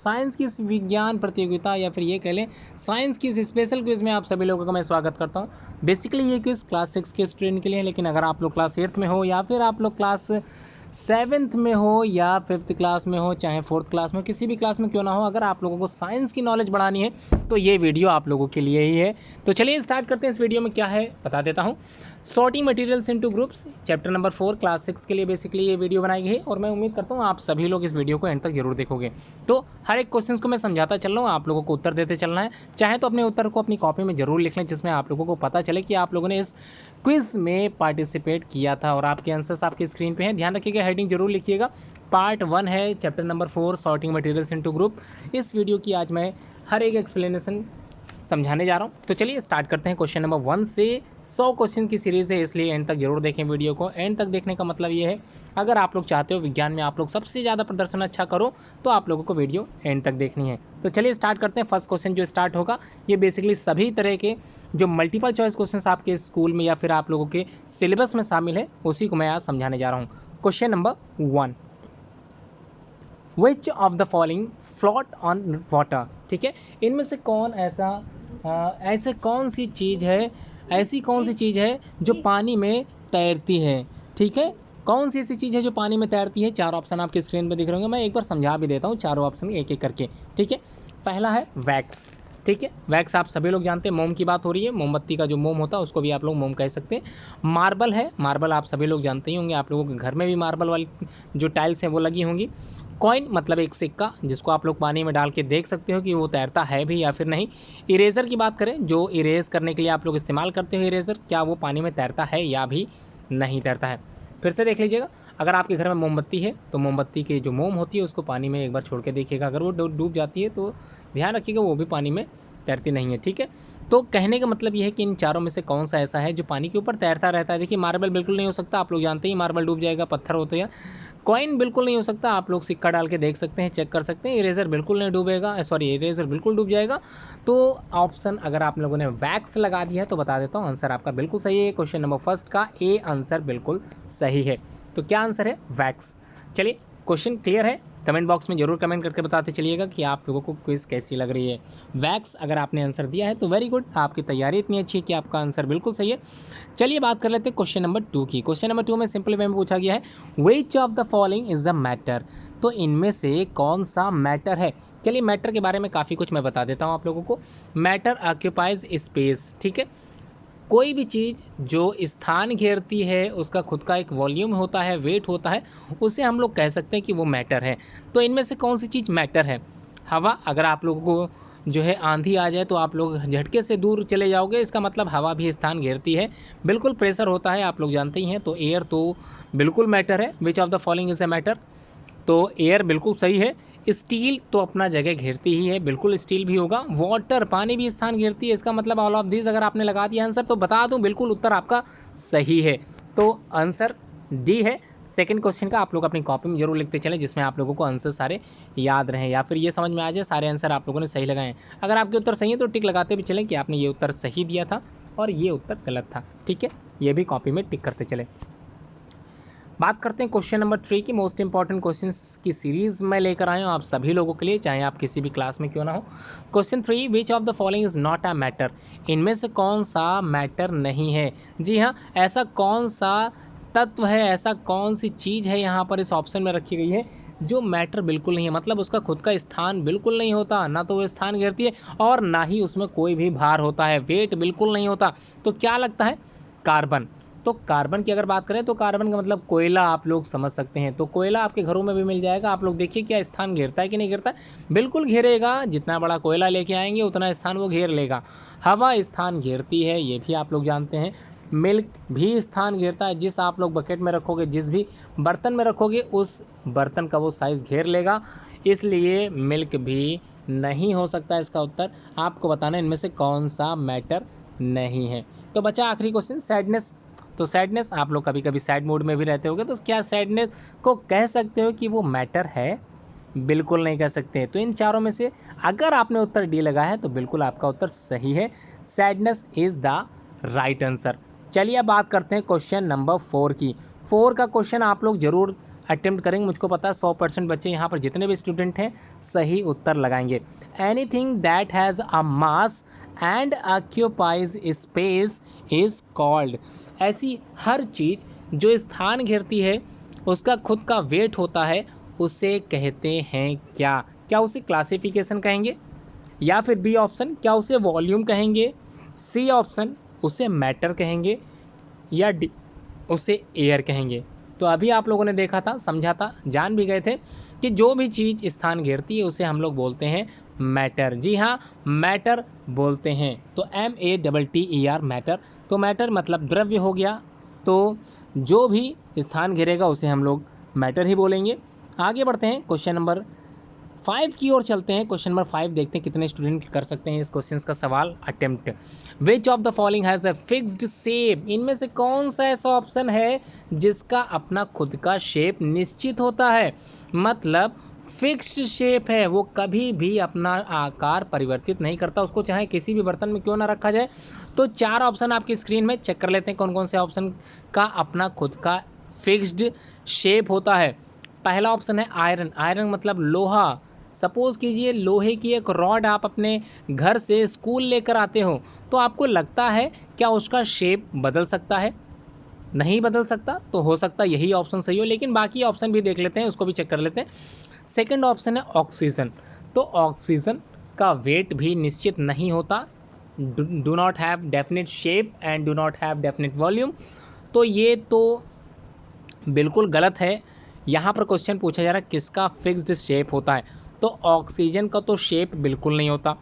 Science की इस विज्ञान प्रतियोगिता या फिर ये कह लें साइंस की इस स्पेशल क्विज़ में आप सभी लोगों का मैं स्वागत करता हूँ। बेसिकली ये क्विज़ क्लास 6 के स्टूडेंट के लिए है, लेकिन अगर आप लोग क्लास 8th में हो या फिर आप लोग क्लास 7th में हो या 5th क्लास में हो, चाहे 4th क्लास में, किसी भी क्लास में क्यों ना हो, अगर आप लोगों को साइंस की नॉलेज बढ़ानी है तो ये वीडियो आप लोगों के लिए ही है। तो चलिए स्टार्ट करते हैं। इस वीडियो में क्या है बता देता हूँ। Sorting materials into groups, chapter number 4 class 6 के लिए बेसिकली ये वीडियो बनाई गई है और मैं उम्मीद करता हूँ आप सभी लोग इस वीडियो को एंड तक जरूर देखोगे। तो हर एक क्वेश्चन को मैं समझाता चल रहा हूँ, आप लोगों को उत्तर देते चलना है। चाहे तो अपने उत्तर को अपनी कॉपी में जरूर लिख लें, जिसमें आप लोगों को पता चले कि आप लोगों ने इस क्विज़ में पार्टिसिपेट किया था और आपके आंसर्स आपकी स्क्रीन पे हैं। ध्यान रखिएगा, हेडिंग जरूर लिखिएगा। पार्ट 1 है chapter number 4 sorting materials into group. इस वीडियो की आज मैं हर एक एक्सप्लेनेशन समझाने जा रहा हूँ। तो चलिए स्टार्ट करते हैं। क्वेश्चन नंबर 1 से 100 क्वेश्चन की सीरीज़ है, इसलिए एंड तक जरूर देखें वीडियो को। एंड तक देखने का मतलब ये है, अगर आप लोग चाहते हो विज्ञान में आप लोग सबसे ज़्यादा प्रदर्शन अच्छा करो तो आप लोगों को वीडियो एंड तक देखनी है। तो चलिए स्टार्ट करते हैं। फर्स्ट क्वेश्चन जो स्टार्ट होगा ये बेसिकली सभी तरह के जो मल्टीपल चॉइस क्वेश्चन आपके स्कूल में या फिर आप लोगों के सिलेबस में शामिल है उसी को मैं आज समझाने जा रहा हूँ। Question number 1, which of the following float on water. ठीक है, इनमें से कौन ऐसे कौन सी चीज़ है, ऐसी कौन सी चीज़ है जो पानी में तैरती है। ठीक है, कौन सी ऐसी चीज़ है जो पानी में तैरती है। चार ऑप्शन आपके स्क्रीन पे दिख रहे होंगे, मैं एक बार समझा भी देता हूँ चारों ऑप्शन एक एक करके। ठीक है, पहला है वैक्स। ठीक है, वैक्स आप सभी लोग जानते हैं, मोम की बात हो रही है। मोमबत्ती का जो मोम होता है उसको भी आप लोग मोम कह सकते हैं। मार्बल है, मार्बल आप सभी लोग जानते ही होंगे, आप लोगों के घर में भी मार्बल वाली जो टाइल्स हैं वो लगी होंगी। कॉइन मतलब एक सिक्का, जिसको आप लोग पानी में डाल के देख सकते हो कि वो तैरता है भी या फिर नहीं। इरेज़र की बात करें, जो इरेज करने के लिए आप लोग इस्तेमाल करते हो इरेज़र, क्या वो पानी में तैरता है या भी नहीं तैरता है। फिर से देख लीजिएगा, अगर आपके घर में मोमबत्ती है तो मोमबत्ती की जो मोम होती है उसको पानी में एक बार छोड़ के देखिएगा, अगर वो डूब जाती है तो ध्यान रखिएगा वो भी पानी में तैरती नहीं है। ठीक है, तो कहने का मतलब ये है कि इन चारों में से कौन सा ऐसा है जो पानी के ऊपर तैरता रहता है। देखिए, मार्बल बिल्कुल नहीं हो सकता, आप लोग जानते ही मार्बल डूब जाएगा, पत्थर होते हैं। कॉइन बिल्कुल नहीं हो सकता, आप लोग सिक्का डाल के देख सकते हैं, चेक कर सकते हैं। इरेज़र बिल्कुल नहीं डूबेगा, सॉरी इरेज़र बिल्कुल डूब जाएगा। तो ऑप्शन अगर आप लोगों ने वैक्स लगा दिया है तो बता देता हूँ आंसर आपका बिल्कुल सही है। क्वेश्चन नंबर फर्स्ट का ए आंसर बिल्कुल सही है। तो क्या आंसर है? वैक्स। चलिए, क्वेश्चन क्लियर है? कमेंट बॉक्स में जरूर कमेंट करके बताते चलिएगा कि आप लोगों को क्विज़ कैसी लग रही है। वैक्स अगर आपने आंसर दिया है तो वेरी गुड, आपकी तैयारी इतनी अच्छी है कि आपका आंसर बिल्कुल सही है। चलिए बात कर लेते हैं क्वेश्चन नंबर 2 की। क्वेश्चन नंबर 2 में सिंपल वे में पूछा गया है, विच of the following is the matter. तो इनमें से कौन सा मैटर है। चलिए, मैटर के बारे में काफ़ी कुछ मैं बता देता हूँ आप लोगों को। Matter occupies space. ठीक है, कोई भी चीज़ जो स्थान घेरती है उसका खुद का एक वॉल्यूम होता है, वेट होता है, उसे हम लोग कह सकते हैं कि वो मैटर है। तो इनमें से कौन सी चीज़ मैटर है? हवा। अगर आप लोगों को जो है आंधी आ जाए तो आप लोग झटके से दूर चले जाओगे, इसका मतलब हवा भी स्थान घेरती है। बिल्कुल प्रेशर होता है, आप लोग जानते ही हैं। तो एयर तो बिल्कुल मैटर है। विच of the following is a matter, तो एयर बिल्कुल सही है। स्टील तो अपना जगह घेरती ही है, बिल्कुल स्टील भी होगा। वाटर, पानी भी स्थान घेरती है, इसका मतलब ऑल ऑफ दिस अगर आपने लगा दिया आंसर तो बता दूं बिल्कुल उत्तर आपका सही है। तो आंसर डी है। सेकंड क्वेश्चन का आप लोग अपनी कॉपी में जरूर लिखते चलें, जिसमें आप लोगों को आंसर सारे याद रहें या फिर ये समझ में आ जाए सारे आंसर आप लोगों ने सही लगाए हैं। अगर आपके उत्तर सही है तो टिक लगाते भी चलें कि आपने ये उत्तर सही दिया था और ये उत्तर गलत था। ठीक है, ये भी कॉपी में टिक करते चले। बात करते हैं क्वेश्चन नंबर 3 की। मोस्ट इंपॉर्टेंट क्वेश्चंस की सीरीज़ मैं लेकर आया हूँ आप सभी लोगों के लिए, चाहे आप किसी भी क्लास में क्यों ना हो। Question 3, which of the following is not a matter. इनमें से कौन सा मैटर नहीं है। जी हाँ, ऐसा कौन सा तत्व है, ऐसा कौन सी चीज़ है यहाँ पर इस ऑप्शन में रखी गई है जो मैटर बिल्कुल नहीं है, मतलब उसका खुद का स्थान बिल्कुल नहीं होता, ना तो वो स्थान घेरती है और ना ही उसमें कोई भी भार होता है, वेट बिल्कुल नहीं होता। तो क्या लगता है? कार्बन। तो कार्बन की अगर बात करें तो कार्बन का मतलब कोयला आप लोग समझ सकते हैं। तो कोयला आपके घरों में भी मिल जाएगा। आप लोग देखिए क्या स्थान घेरता है कि नहीं घेरता है, बिल्कुल घेरेगा। जितना बड़ा कोयला लेके आएंगे उतना स्थान वो घेर लेगा। हवा स्थान घेरती है, ये भी आप लोग जानते हैं। मिल्क भी स्थान घेरता है, जिस आप लोग बकेट में रखोगे, जिस भी बर्तन में रखोगे उस बर्तन का वो साइज़ घेर लेगा, इसलिए मिल्क भी नहीं हो सकता। इसका उत्तर आपको बताना इनमें से कौन सा मैटर नहीं है। तो बचा आखिरी क्वेश्चन, सैडनेस। तो सैडनेस, आप लोग कभी कभी सैड मूड में भी रहते होगे, तो क्या सैडनेस को कह सकते हो कि वो मैटर है? बिल्कुल नहीं कह सकते। तो इन चारों में से अगर आपने उत्तर डी लगाया है तो बिल्कुल आपका उत्तर सही है। Sadness is the right answer. चलिए अब बात करते हैं क्वेश्चन नंबर 4 की। 4 का क्वेश्चन आप लोग ज़रूर अटेम्प्ट करेंगे। मुझको पता है 100% बच्चे यहाँ पर जितने भी स्टूडेंट हैं सही उत्तर लगाएंगे। Anything that has a mass and occupies space is called. ऐसी हर चीज़ जो स्थान घेरती है, उसका खुद का वेट होता है, उसे कहते हैं क्या? क्या उसे क्लासिफिकेशन कहेंगे, या फिर बी ऑप्शन क्या उसे वॉल्यूम कहेंगे, सी ऑप्शन उसे मैटर कहेंगे, या डी उसे एयर कहेंगे? तो अभी आप लोगों ने देखा था, समझा था, जान भी गए थे कि जो भी चीज़ स्थान घेरती है उसे हम लोग बोलते हैं मैटर। जी हाँ, मैटर बोलते हैं। तो MATTER मैटर। तो मैटर मतलब द्रव्य हो गया, तो जो भी स्थान घेरेगा उसे हम लोग मैटर ही बोलेंगे। आगे बढ़ते हैं, क्वेश्चन नंबर 5 की ओर चलते हैं। क्वेश्चन नंबर 5 देखते हैं कितने स्टूडेंट कर सकते हैं इस क्वेश्चन का सवाल attempt. Which of the following has a fixed shape? इनमें से कौन सा ऐसा ऑप्शन है जिसका अपना खुद का शेप निश्चित होता है, मतलब फिक्स्ड शेप है, वो कभी भी अपना आकार परिवर्तित नहीं करता, उसको चाहे किसी भी बर्तन में क्यों ना रखा जाए। तो 4 ऑप्शन आपकी स्क्रीन में चेक कर लेते हैं कौन कौन से ऑप्शन का अपना खुद का फिक्स्ड शेप होता है। पहला ऑप्शन है आयरन। आयरन मतलब लोहा। सपोज़ कीजिए लोहे की एक रॉड आप अपने घर से स्कूल लेकर आते हो, तो आपको लगता है क्या उसका शेप बदल सकता है? नहीं बदल सकता। तो हो सकता है यही ऑप्शन सही हो, लेकिन बाकी ऑप्शन भी देख लेते हैं, उसको भी चेक कर लेते हैं। सेकंड ऑप्शन है ऑक्सीजन। तो ऑक्सीजन का वेट भी निश्चित नहीं होता, do not have definite shape and do not have definite volume. तो ये तो बिल्कुल गलत है। यहाँ पर क्वेश्चन पूछा जा रहा है किसका फिक्स्ड शेप होता है, तो ऑक्सीजन का तो शेप बिल्कुल नहीं होता।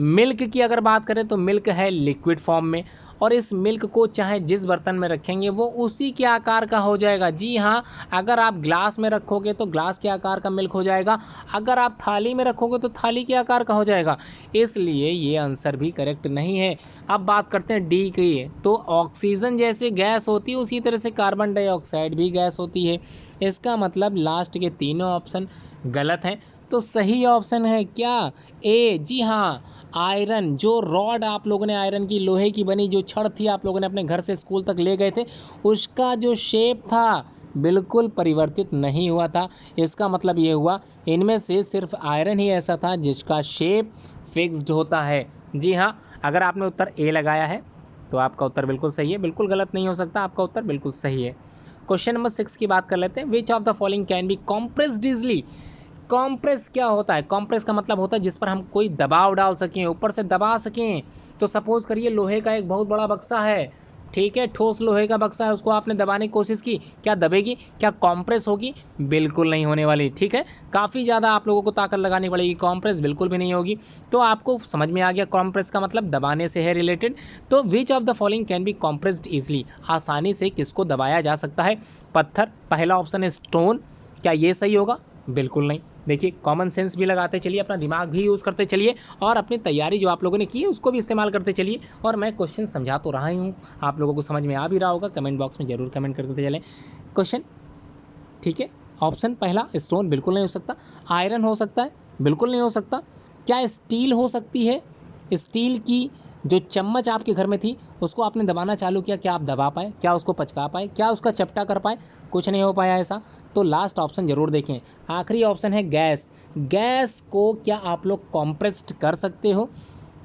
मिल्क की अगर बात करें तो मिल्क है लिक्विड फॉर्म में, और इस मिल्क को चाहे जिस बर्तन में रखेंगे वो उसी के आकार का हो जाएगा। जी हाँ, अगर आप ग्लास में रखोगे तो ग्लास के आकार का मिल्क हो जाएगा, अगर आप थाली में रखोगे तो थाली के आकार का हो जाएगा, इसलिए ये आंसर भी करेक्ट नहीं है। अब बात करते हैं डी की। तो ऑक्सीजन जैसे गैस होती है उसी तरह से कार्बन डाइऑक्साइड भी गैस होती है। इसका मतलब लास्ट के तीनों ऑप्शन गलत हैं। तो सही ऑप्शन है क्या? ए। जी हाँ, आयरन। जो रॉड आप लोगों ने आयरन की लोहे की बनी जो छड़ थी आप लोगों ने अपने घर से स्कूल तक ले गए थे, उसका जो शेप था बिल्कुल परिवर्तित नहीं हुआ था। इसका मतलब ये हुआ इनमें से सिर्फ आयरन ही ऐसा था जिसका शेप फिक्स्ड होता है। जी हाँ, अगर आपने उत्तर ए लगाया है तो आपका उत्तर बिल्कुल सही है, बिल्कुल गलत नहीं हो सकता, आपका उत्तर बिल्कुल सही है। क्वेश्चन नंबर 6 की बात कर लेते हैं। Which of the following can be compressed easily? Compress क्या होता है? कॉम्प्रेस का मतलब होता है जिस पर हम कोई दबाव डाल सकें, ऊपर से दबा सकें। तो सपोज़ करिए लोहे का एक बहुत बड़ा बक्सा है, ठीक है, ठोस लोहे का बक्सा है, उसको आपने दबाने की कोशिश की, क्या दबेगी? क्या कॉम्प्रेस होगी? बिल्कुल नहीं होने वाली। ठीक है, काफ़ी ज़्यादा आप लोगों को ताकत लगानी पड़ेगी, कॉम्प्रेस बिल्कुल भी नहीं होगी। तो आपको समझ में आ गया कॉम्प्रेस का मतलब दबाने से है रिलेटेड। तो विच of the following can be compressed easily? आसानी से किसको दबाया जा सकता है? पत्थर। पहला ऑप्शन है स्टोन। क्या ये सही होगा? बिल्कुल नहीं। देखिए, कॉमन सेंस भी लगाते चलिए, अपना दिमाग भी यूज़ करते चलिए, और अपनी तैयारी जो आप लोगों ने की है उसको भी इस्तेमाल करते चलिए। और मैं क्वेश्चन समझा तो रहा ही हूँ, आप लोगों को समझ में आ भी रहा होगा। कमेंट बॉक्स में ज़रूर कमेंट करते चलें क्वेश्चन। ठीक है, ऑप्शन पहला स्टोन बिल्कुल नहीं हो सकता। आयरन हो सकता है? बिल्कुल नहीं हो सकता। क्या स्टील हो सकती है? स्टील की जो चम्मच आपके घर में थी उसको आपने दबाना चालू किया, क्या आप दबा पाए? क्या उसको पचका पाए? क्या उसका चपटा कर पाए? कुछ नहीं हो पाया ऐसा। तो लास्ट ऑप्शन ज़रूर देखें। आखिरी ऑप्शन है गैस। गैस को क्या आप लोग कॉम्प्रेस्ड कर सकते हो?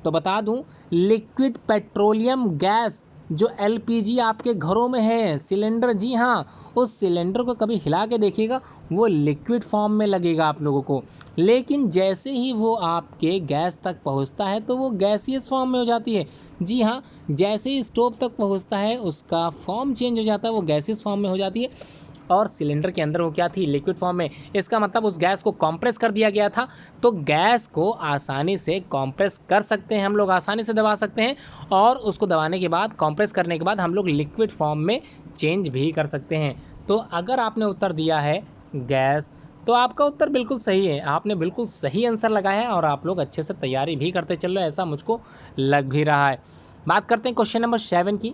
तो बता दूं, लिक्विड पेट्रोलियम गैस जो LPG आपके घरों में है, सिलेंडर, जी हाँ, उस सिलेंडर को कभी हिला के देखिएगा, वो लिक्विड फॉर्म में लगेगा आप लोगों को, लेकिन जैसे ही वो आपके गैस तक पहुंचता है तो वो गैसियस फॉर्म में हो जाती है। जी हाँ, जैसे ही स्टोव तक पहुंचता है उसका फॉर्म चेंज हो जाता है, वो गैसियस फॉर्म में हो जाती है। और सिलेंडर के अंदर वो क्या थी? लिक्विड फॉर्म में। इसका मतलब उस गैस को कॉम्प्रेस कर दिया गया था। तो गैस को आसानी से कॉम्प्रेस कर सकते हैं हम लोग, आसानी से दबा सकते हैं, और उसको दबाने के बाद, कॉम्प्रेस करने के बाद हम लोग लिक्विड फॉर्म में चेंज भी कर सकते हैं। तो अगर आपने उत्तर दिया है गैस, तो आपका उत्तर बिल्कुल सही है, आपने बिल्कुल सही आंसर लगाया है, और आप लोग अच्छे से तैयारी भी करते चल रहे हो, ऐसा मुझको लग भी रहा है। बात करते हैं क्वेश्चन नंबर 7 की।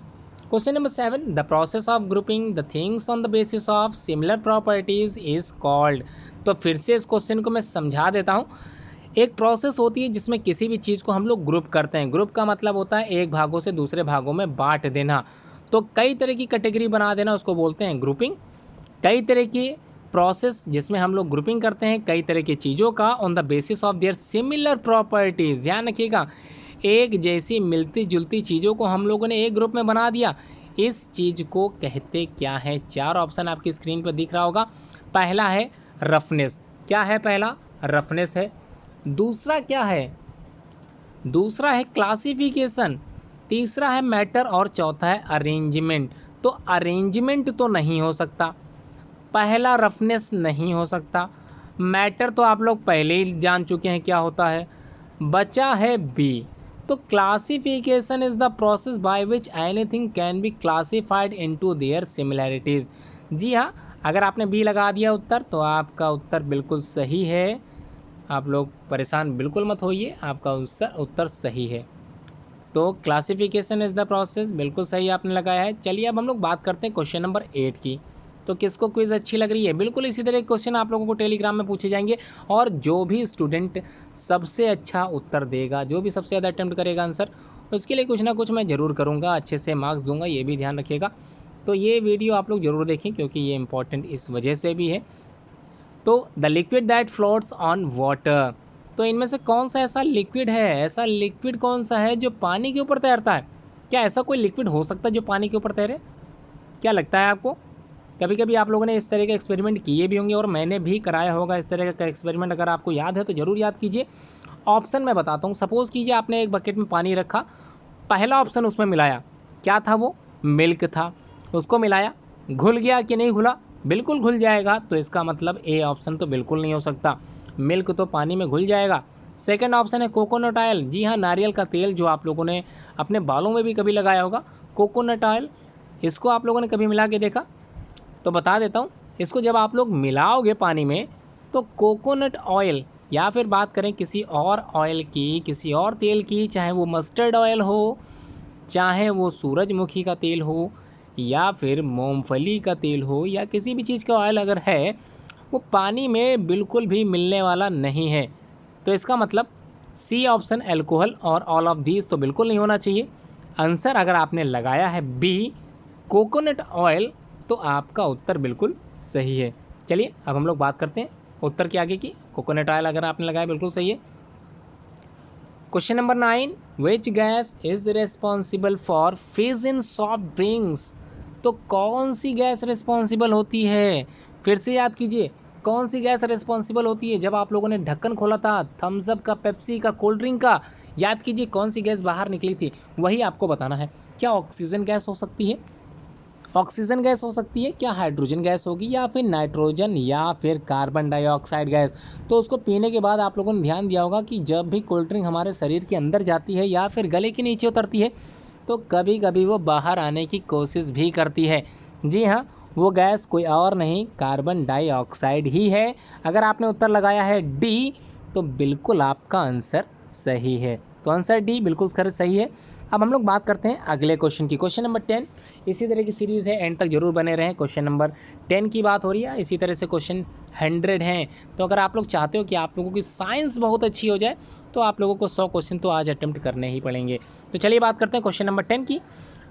Question number 7, the process of grouping the things on the basis of similar properties is called. तो फिर से इस क्वेश्चन को मैं समझा देता हूँ। एक प्रोसेस होती है जिसमें किसी भी चीज़ को हम लोग ग्रुप करते हैं। ग्रुप का मतलब होता है एक भागों से दूसरे भागों में बांट देना। तो कई तरह की कैटेगरी बना देना, उसको बोलते हैं ग्रुपिंग। कई तरह की प्रोसेस जिसमें हम लोग ग्रुपिंग करते हैं कई तरह की चीज़ों का on the basis of there similar properties. ध्यान रखिएगा, एक जैसी मिलती जुलती चीज़ों को हम लोगों ने एक ग्रुप में बना दिया, इस चीज़ को कहते क्या है। 4 ऑप्शन आपकी स्क्रीन पर दिख रहा होगा। पहला है रफनेस। क्या है पहला? रफनेस है। दूसरा क्या है? दूसरा है क्लासिफिकेशन। तीसरा है मैटर और चौथा है अरेंजमेंट। तो अरेंजमेंट तो नहीं हो सकता, पहला रफनेस नहीं हो सकता, मैटर तो आप लोग पहले ही जान चुके हैं क्या होता है, बचा है बी। तो classification is the process by which anything can be classified into their similarities. जी हाँ, अगर आपने बी लगा दिया उत्तर तो आपका उत्तर बिल्कुल सही है। आप लोग परेशान बिल्कुल मत होइए, आपका उत्तर सही है। तो क्लासिफिकेशन इज़ द प्रोसेस बिल्कुल सही आपने लगाया है। चलिए अब हम लोग बात करते हैं क्वेश्चन नंबर 8 की। तो किसको क्विज़ अच्छी लग रही है? बिल्कुल इसी तरह के क्वेश्चन आप लोगों को टेलीग्राम में पूछे जाएंगे, और जो भी स्टूडेंट सबसे अच्छा उत्तर देगा, जो भी सबसे ज़्यादा अटेम्प्ट करेगा आंसर, उसके लिए कुछ ना कुछ मैं ज़रूर करूँगा, अच्छे से मार्क्स दूंगा, ये भी ध्यान रखिएगा। तो ये वीडियो आप लोग ज़रूर देखें क्योंकि ये इंपॉर्टेंट इस वजह से भी है। तो the liquid that floats on water, तो इनमें से कौन सा ऐसा लिक्विड है, ऐसा लिक्विड कौन सा है जो पानी के ऊपर तैरता है? क्या ऐसा कोई लिक्विड हो सकता है जो पानी के ऊपर तैरे? क्या लगता है आपको? कभी कभी आप लोगों ने इस तरह के एक्सपेरिमेंट किए भी होंगे और मैंने भी कराया होगा इस तरह का एक्सपेरिमेंट। अगर आपको याद है तो ज़रूर याद कीजिए। ऑप्शन मैं बताता हूँ। सपोज़ कीजिए आपने एक बकेट में पानी रखा, पहला ऑप्शन उसमें मिलाया, क्या था वो? मिल्क था। उसको मिलाया, घुल गया कि नहीं घुला? बिल्कुल घुल जाएगा। तो इसका मतलब ए ऑप्शन तो बिल्कुल नहीं हो सकता, मिल्क तो पानी में घुल जाएगा। सेकंड ऑप्शन है कोकोनट ऑयल। जी हाँ, नारियल का तेल जो आप लोगों ने अपने बालों में भी कभी लगाया होगा, कोकोनट ऑयल, इसको आप लोगों ने कभी मिला के देखा? तो बता देता हूँ, इसको जब आप लोग मिलाओगे पानी में तो कोकोनट ऑयल, या फिर बात करें किसी और ऑयल की, किसी और तेल की, चाहे वो मस्टर्ड ऑयल हो, चाहे वो सूरजमुखी का तेल हो, या फिर मूंगफली का तेल हो, या किसी भी चीज़ का ऑयल अगर है, वो पानी में बिल्कुल भी मिलने वाला नहीं है। तो इसका मतलब सी ऑप्शन अल्कोहल और ऑल ऑफ दीज तो बिल्कुल नहीं होना चाहिए। आंसर अगर आपने लगाया है बी कोकोनट ऑयल तो आपका उत्तर बिल्कुल सही है। चलिए अब हम लोग बात करते हैं उत्तर के आगे की। कोकोनट ऑयल अगर आपने लगाया बिल्कुल सही है। Question number 9, which gas is responsible for freeze in soft drinks. तो कौन सी गैस रिस्पॉन्सिबल होती है? फिर से याद कीजिए, कौन सी गैस रिस्पॉन्सिबल होती है? जब आप लोगों ने ढक्कन खोला था थम्स अप का, पेप्सी का, कोल्ड ड्रिंक का, याद कीजिए कौन सी गैस बाहर निकली थी, वही आपको बताना है। क्या ऑक्सीजन गैस हो सकती है? ऑक्सीजन गैस हो सकती है क्या? हाइड्रोजन गैस होगी, या फिर नाइट्रोजन, या फिर कार्बन डाइऑक्साइड गैस? तो उसको पीने के बाद आप लोगों ने ध्यान दिया होगा कि जब भी कोल्ड ड्रिंक हमारे शरीर के अंदर जाती है या फिर गले के नीचे उतरती है तो कभी कभी वो बाहर आने की कोशिश भी करती है। जी हाँ, वो गैस कोई और नहीं, कार्बन डाइऑक्साइड ही है। अगर आपने उत्तर लगाया है डी तो बिल्कुल आपका आंसर सही है। तो आंसर डी बिल्कुल सही है। अब हम लोग बात करते हैं अगले क्वेश्चन की। क्वेश्चन नंबर 10, इसी तरह की सीरीज़ है, एंड तक जरूर बने रहें। क्वेश्चन नंबर 10 की बात हो रही है, इसी तरह से क्वेश्चन 100 हैं। तो अगर आप लोग चाहते हो कि आप लोगों की साइंस बहुत अच्छी हो जाए तो आप लोगों को 100 क्वेश्चन तो आज अटेम्प्ट करने ही पड़ेंगे। तो चलिए बात करते हैं क्वेश्चन नंबर 10 की।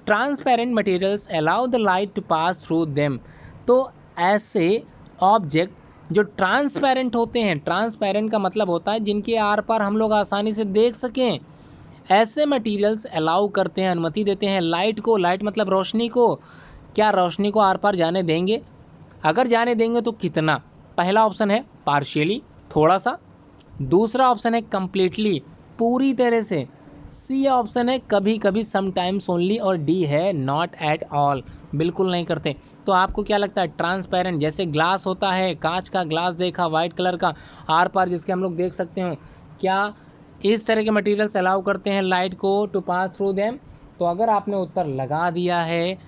Transparent materials allow the light to pass through them. तो ऐसे ऑब्जेक्ट जो ट्रांसपेरेंट होते हैं, ट्रांसपेरेंट का मतलब होता है जिनके आर पार हम लोग आसानी से देख सकें, ऐसे मटेरियल्स अलाउ करते हैं, अनुमति देते हैं लाइट को, लाइट मतलब रोशनी को, क्या रोशनी को आर पार जाने देंगे? अगर जाने देंगे तो कितना? पहला ऑप्शन है पार्शियली, थोड़ा सा। दूसरा ऑप्शन है कंप्लीटली, पूरी तरह से। सी ऑप्शन है कभी कभी, समटाइम्स ओनली, और डी है नॉट एट ऑल, बिल्कुल नहीं करते। तो आपको क्या लगता है? ट्रांसपेरेंट जैसे ग्लास होता है, कांच का ग्लास देखा वाइट कलर का, आर पार जिसके हम लोग देख सकते हो, क्या इस तरह के मटेरियल्स अलाउ करते हैं लाइट को टू पास थ्रू देम? तो अगर आपने उत्तर लगा दिया है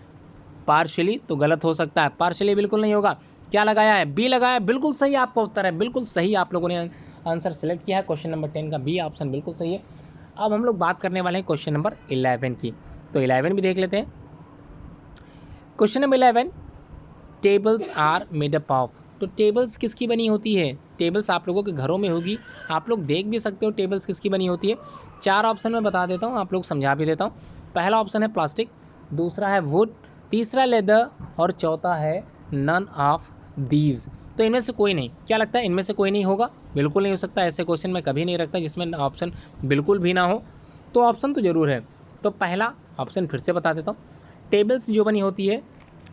पार्शियली तो गलत हो सकता है, पार्शियली बिल्कुल नहीं होगा। क्या लगाया है? बी लगाया, बिल्कुल सही आपका उत्तर है, बिल्कुल सही आप लोगों ने आंसर सेलेक्ट किया है। क्वेश्चन नंबर 10 का बी ऑप्शन बिल्कुल सही है। अब हम लोग बात करने वाले हैं क्वेश्चन नंबर 11 की। तो 11 भी देख लेते हैं। Question number 11, tables are made up of. तो टेबल्स किसकी बनी होती है? टेबल्स आप लोगों के घरों में होगी, आप लोग देख भी सकते हो टेबल्स किसकी बनी होती है। 4 ऑप्शन में बता देता हूँ, आप लोग समझा भी देता हूँ। पहला ऑप्शन है प्लास्टिक, दूसरा है वुड, तीसरा लेदर, और चौथा है नन ऑफ दीज। तो इनमें से कोई नहीं। क्या लगता है, इनमें से कोई नहीं होगा? बिल्कुल नहीं हो सकता। ऐसे क्वेश्चन मैं कभी नहीं रखता जिसमें ऑप्शन बिल्कुल भी ना हो, तो ऑप्शन तो ज़रूर है। तो पहला ऑप्शन फिर से बता देता हूँ, टेबल्स जो बनी होती है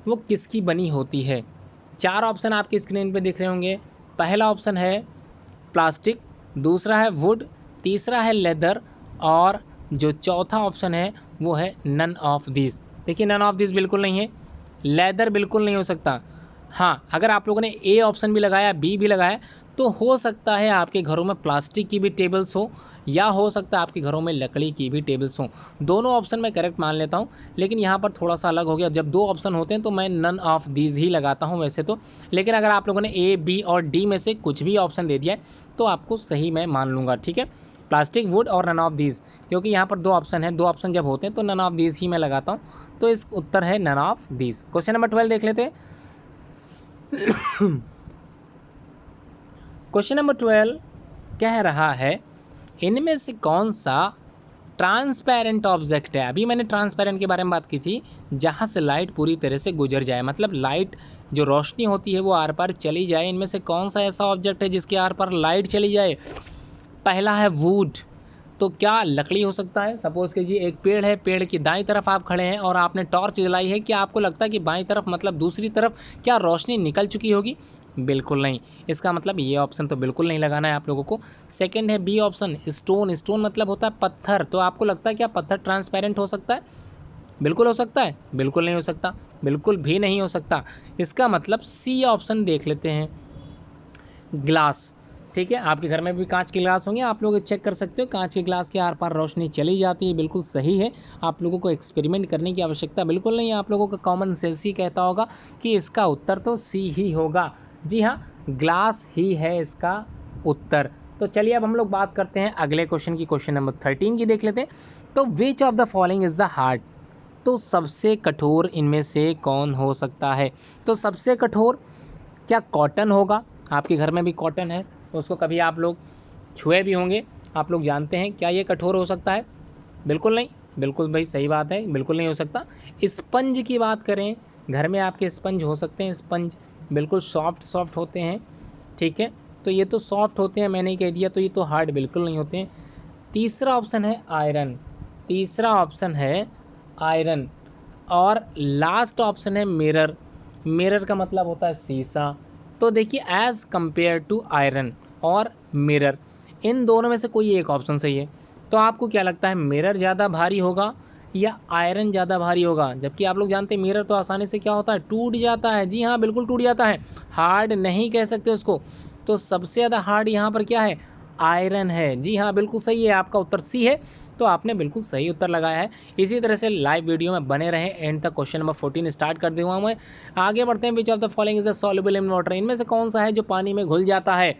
वो किसकी बनी होती है? 4 ऑप्शन आपकी स्क्रीन पे दिख रहे होंगे। पहला ऑप्शन है प्लास्टिक, दूसरा है वुड, तीसरा है लेदर, और जो चौथा ऑप्शन है वो है नन ऑफ दिस। देखिए नन ऑफ दिस बिल्कुल नहीं है, लेदर बिल्कुल नहीं हो सकता। हाँ, अगर आप लोगों ने ए ऑप्शन भी लगाया, बी भी लगाया, तो हो सकता है आपके घरों में प्लास्टिक की भी टेबल्स हो, या हो सकता है आपके घरों में लकड़ी की भी टेबल्स हों। दोनों ऑप्शन मैं करेक्ट मान लेता हूँ, लेकिन यहाँ पर थोड़ा सा अलग हो गया। जब 2 ऑप्शन होते हैं तो मैं नन ऑफ दीज ही लगाता हूँ वैसे तो, लेकिन अगर आप लोगों ने ए, बी और डी में से कुछ भी ऑप्शन दे दिया है तो आपको सही मैं मान लूँगा, ठीक है। प्लास्टिक, वुड और नन ऑफ दीज, क्योंकि यहाँ पर 2 ऑप्शन है, 2 ऑप्शन जब होते हैं तो नन ऑफ दीज ही मैं लगाता हूँ, तो इस उत्तर है none of these. Question number 12 देख लेते हैं। क्वेश्चन नंबर 12 कह रहा है, इनमें से कौन सा ट्रांसपेरेंट ऑब्जेक्ट है? अभी मैंने ट्रांसपेरेंट के बारे में बात की थी, जहाँ से लाइट पूरी तरह से गुजर जाए, मतलब लाइट जो रोशनी होती है वो आर पार चली जाए। इनमें से कौन सा ऐसा ऑब्जेक्ट है जिसके आर पार लाइट चली जाए? पहला है वुड। तो क्या लकड़ी हो सकता है? सपोज़ कीजिए एक पेड़ है, पेड़ की दाईं तरफ आप खड़े हैं और आपने टॉर्च जलाई है, क्या आपको लगता है कि बाईं तरफ मतलब दूसरी तरफ क्या रोशनी निकल चुकी होगी? बिल्कुल नहीं। इसका मतलब ये ऑप्शन तो बिल्कुल नहीं लगाना है आप लोगों को। सेकंड है बी ऑप्शन, स्टोन। स्टोन मतलब होता है पत्थर। तो आपको लगता है क्या पत्थर ट्रांसपेरेंट हो सकता है? बिल्कुल हो सकता है? बिल्कुल नहीं हो सकता, बिल्कुल भी नहीं हो सकता। इसका मतलब सी ऑप्शन देख लेते हैं, ग्लास। ठीक है, आपके घर में भी कांच के ग्लास होंगे, आप लोग चेक कर सकते हो, कांच के ग्लास के आर पार रोशनी चली जाती है, बिल्कुल सही है। आप लोगों को एक्सपेरिमेंट करने की आवश्यकता बिल्कुल नहीं है, आप लोगों का कॉमन सेंस ही कहता होगा कि इसका उत्तर तो सी ही होगा। जी हाँ, ग्लास ही है इसका उत्तर। तो चलिए अब हम लोग बात करते हैं अगले क्वेश्चन की, क्वेश्चन नंबर 13 की देख लेते हैं। तो विच of the following is the hard? तो सबसे कठोर इनमें से कौन हो सकता है? तो सबसे कठोर क्या कॉटन होगा? आपके घर में भी कॉटन है, उसको कभी आप लोग छुए भी होंगे, आप लोग जानते हैं। क्या ये कठोर हो सकता है? बिल्कुल नहीं। बिल्कुल भाई सही बात है, बिल्कुल नहीं हो सकता। स्पंज की बात करें, घर में आपके स्पंज हो सकते हैं। स्पंज बिल्कुल सॉफ्ट होते हैं, ठीक है। तो ये तो सॉफ्ट होते हैं, मैंने ही कह दिया, तो ये तो हार्ड बिल्कुल नहीं होते हैं। तीसरा ऑप्शन है आयरन, तीसरा ऑप्शन है आयरन। और लास्ट ऑप्शन है मिरर। मिरर का मतलब होता है शीशा। तो देखिए एज़ कंपेयर टू आयरन और मिरर, इन दोनों में से कोई एक ऑप्शन सही है। तो आपको क्या लगता है, मिरर ज़्यादा भारी होगा या आयरन ज़्यादा भारी होगा? जबकि आप लोग जानते हैं मिरर तो आसानी से क्या होता है, टूट जाता है। जी हाँ, बिल्कुल टूट जाता है, हार्ड नहीं कह सकते उसको। तो सबसे ज़्यादा हार्ड यहाँ पर क्या है, आयरन है। जी हाँ, बिल्कुल सही है, आपका उत्तर सी है। तो आपने बिल्कुल सही उत्तर लगाया है। इसी तरह से लाइव वीडियो में बने रहें, एंड तक क्वेश्चन नंबर 14 स्टार्ट कर दूँगा मैं। आगे बढ़ते हैं। Which of the following is a soluble in water? इनमें से कौन सा है जो पानी में घुल जाता है?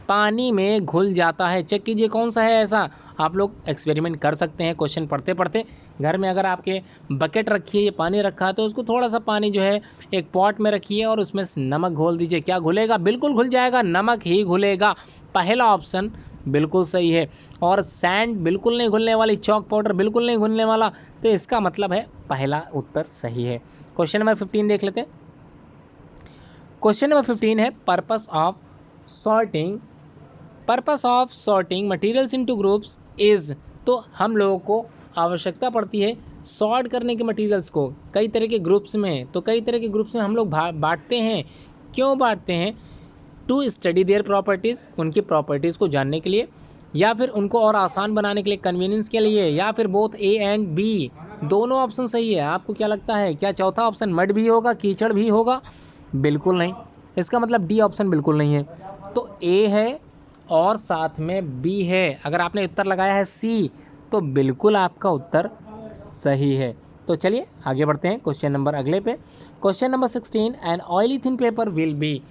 पानी में घुल जाता है, चेक कीजिए कौन सा है ऐसा। आप लोग एक्सपेरिमेंट कर सकते हैं क्वेश्चन पढ़ते पढ़ते। घर में अगर आपके बकेट रखी है, ये पानी रखा है, तो उसको थोड़ा सा पानी जो है एक पॉट में रखिए और उसमें नमक घोल दीजिए। क्या घुलेगा? बिल्कुल घुल जाएगा, नमक ही घुलेगा। पहला ऑप्शन बिल्कुल सही है। और सैंड बिल्कुल नहीं घुलने वाली, चॉक पाउडर बिल्कुल नहीं घुलने वाला, तो इसका मतलब है पहला उत्तर सही है। क्वेश्चन नंबर 15 देख लेते हैं। क्वेश्चन नंबर 15 है purpose of sorting. Purpose of sorting materials into groups is. तो हम लोगों को आवश्यकता पड़ती है सॉर्ट करने के मटेरियल्स को कई तरह के ग्रुप्स में। तो कई तरह के ग्रुप्स में हम लोग बांटते हैं। क्यों बांटते हैं? टू स्टडी देयर प्रॉपर्टीज़, उनकी प्रॉपर्टीज़ को जानने के लिए, या फिर उनको और आसान बनाने के लिए, कन्वीनियंस के लिए, या फिर बोथ ए एंड बी। दोनों ऑप्शन सही है। आपको क्या लगता है, क्या चौथा ऑप्शन मड भी होगा, कीचड़ भी होगा? बिल्कुल नहीं। इसका मतलब डी ऑप्शन बिल्कुल नहीं है। तो ए है और साथ में बी है। अगर आपने उत्तर लगाया है सी, तो बिल्कुल आपका उत्तर सही है। तो चलिए आगे बढ़ते हैं क्वेश्चन नंबर अगले पे। Question number 16, an oily thin paper will be.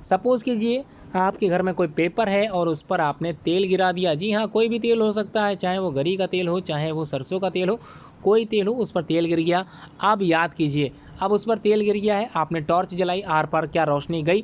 Suppose कीजिए आपके घर में कोई पेपर है और उस पर आपने तेल गिरा दिया। जी हाँ, कोई भी तेल हो सकता है, चाहे वो गरी का तेल हो, चाहे वो सरसों का तेल हो, कोई तेल हो, उस पर तेल गिर गया। अब याद कीजिए, अब उस पर तेल गिर गया है, आपने टॉर्च जलाई, आर पार क्या रोशनी गई?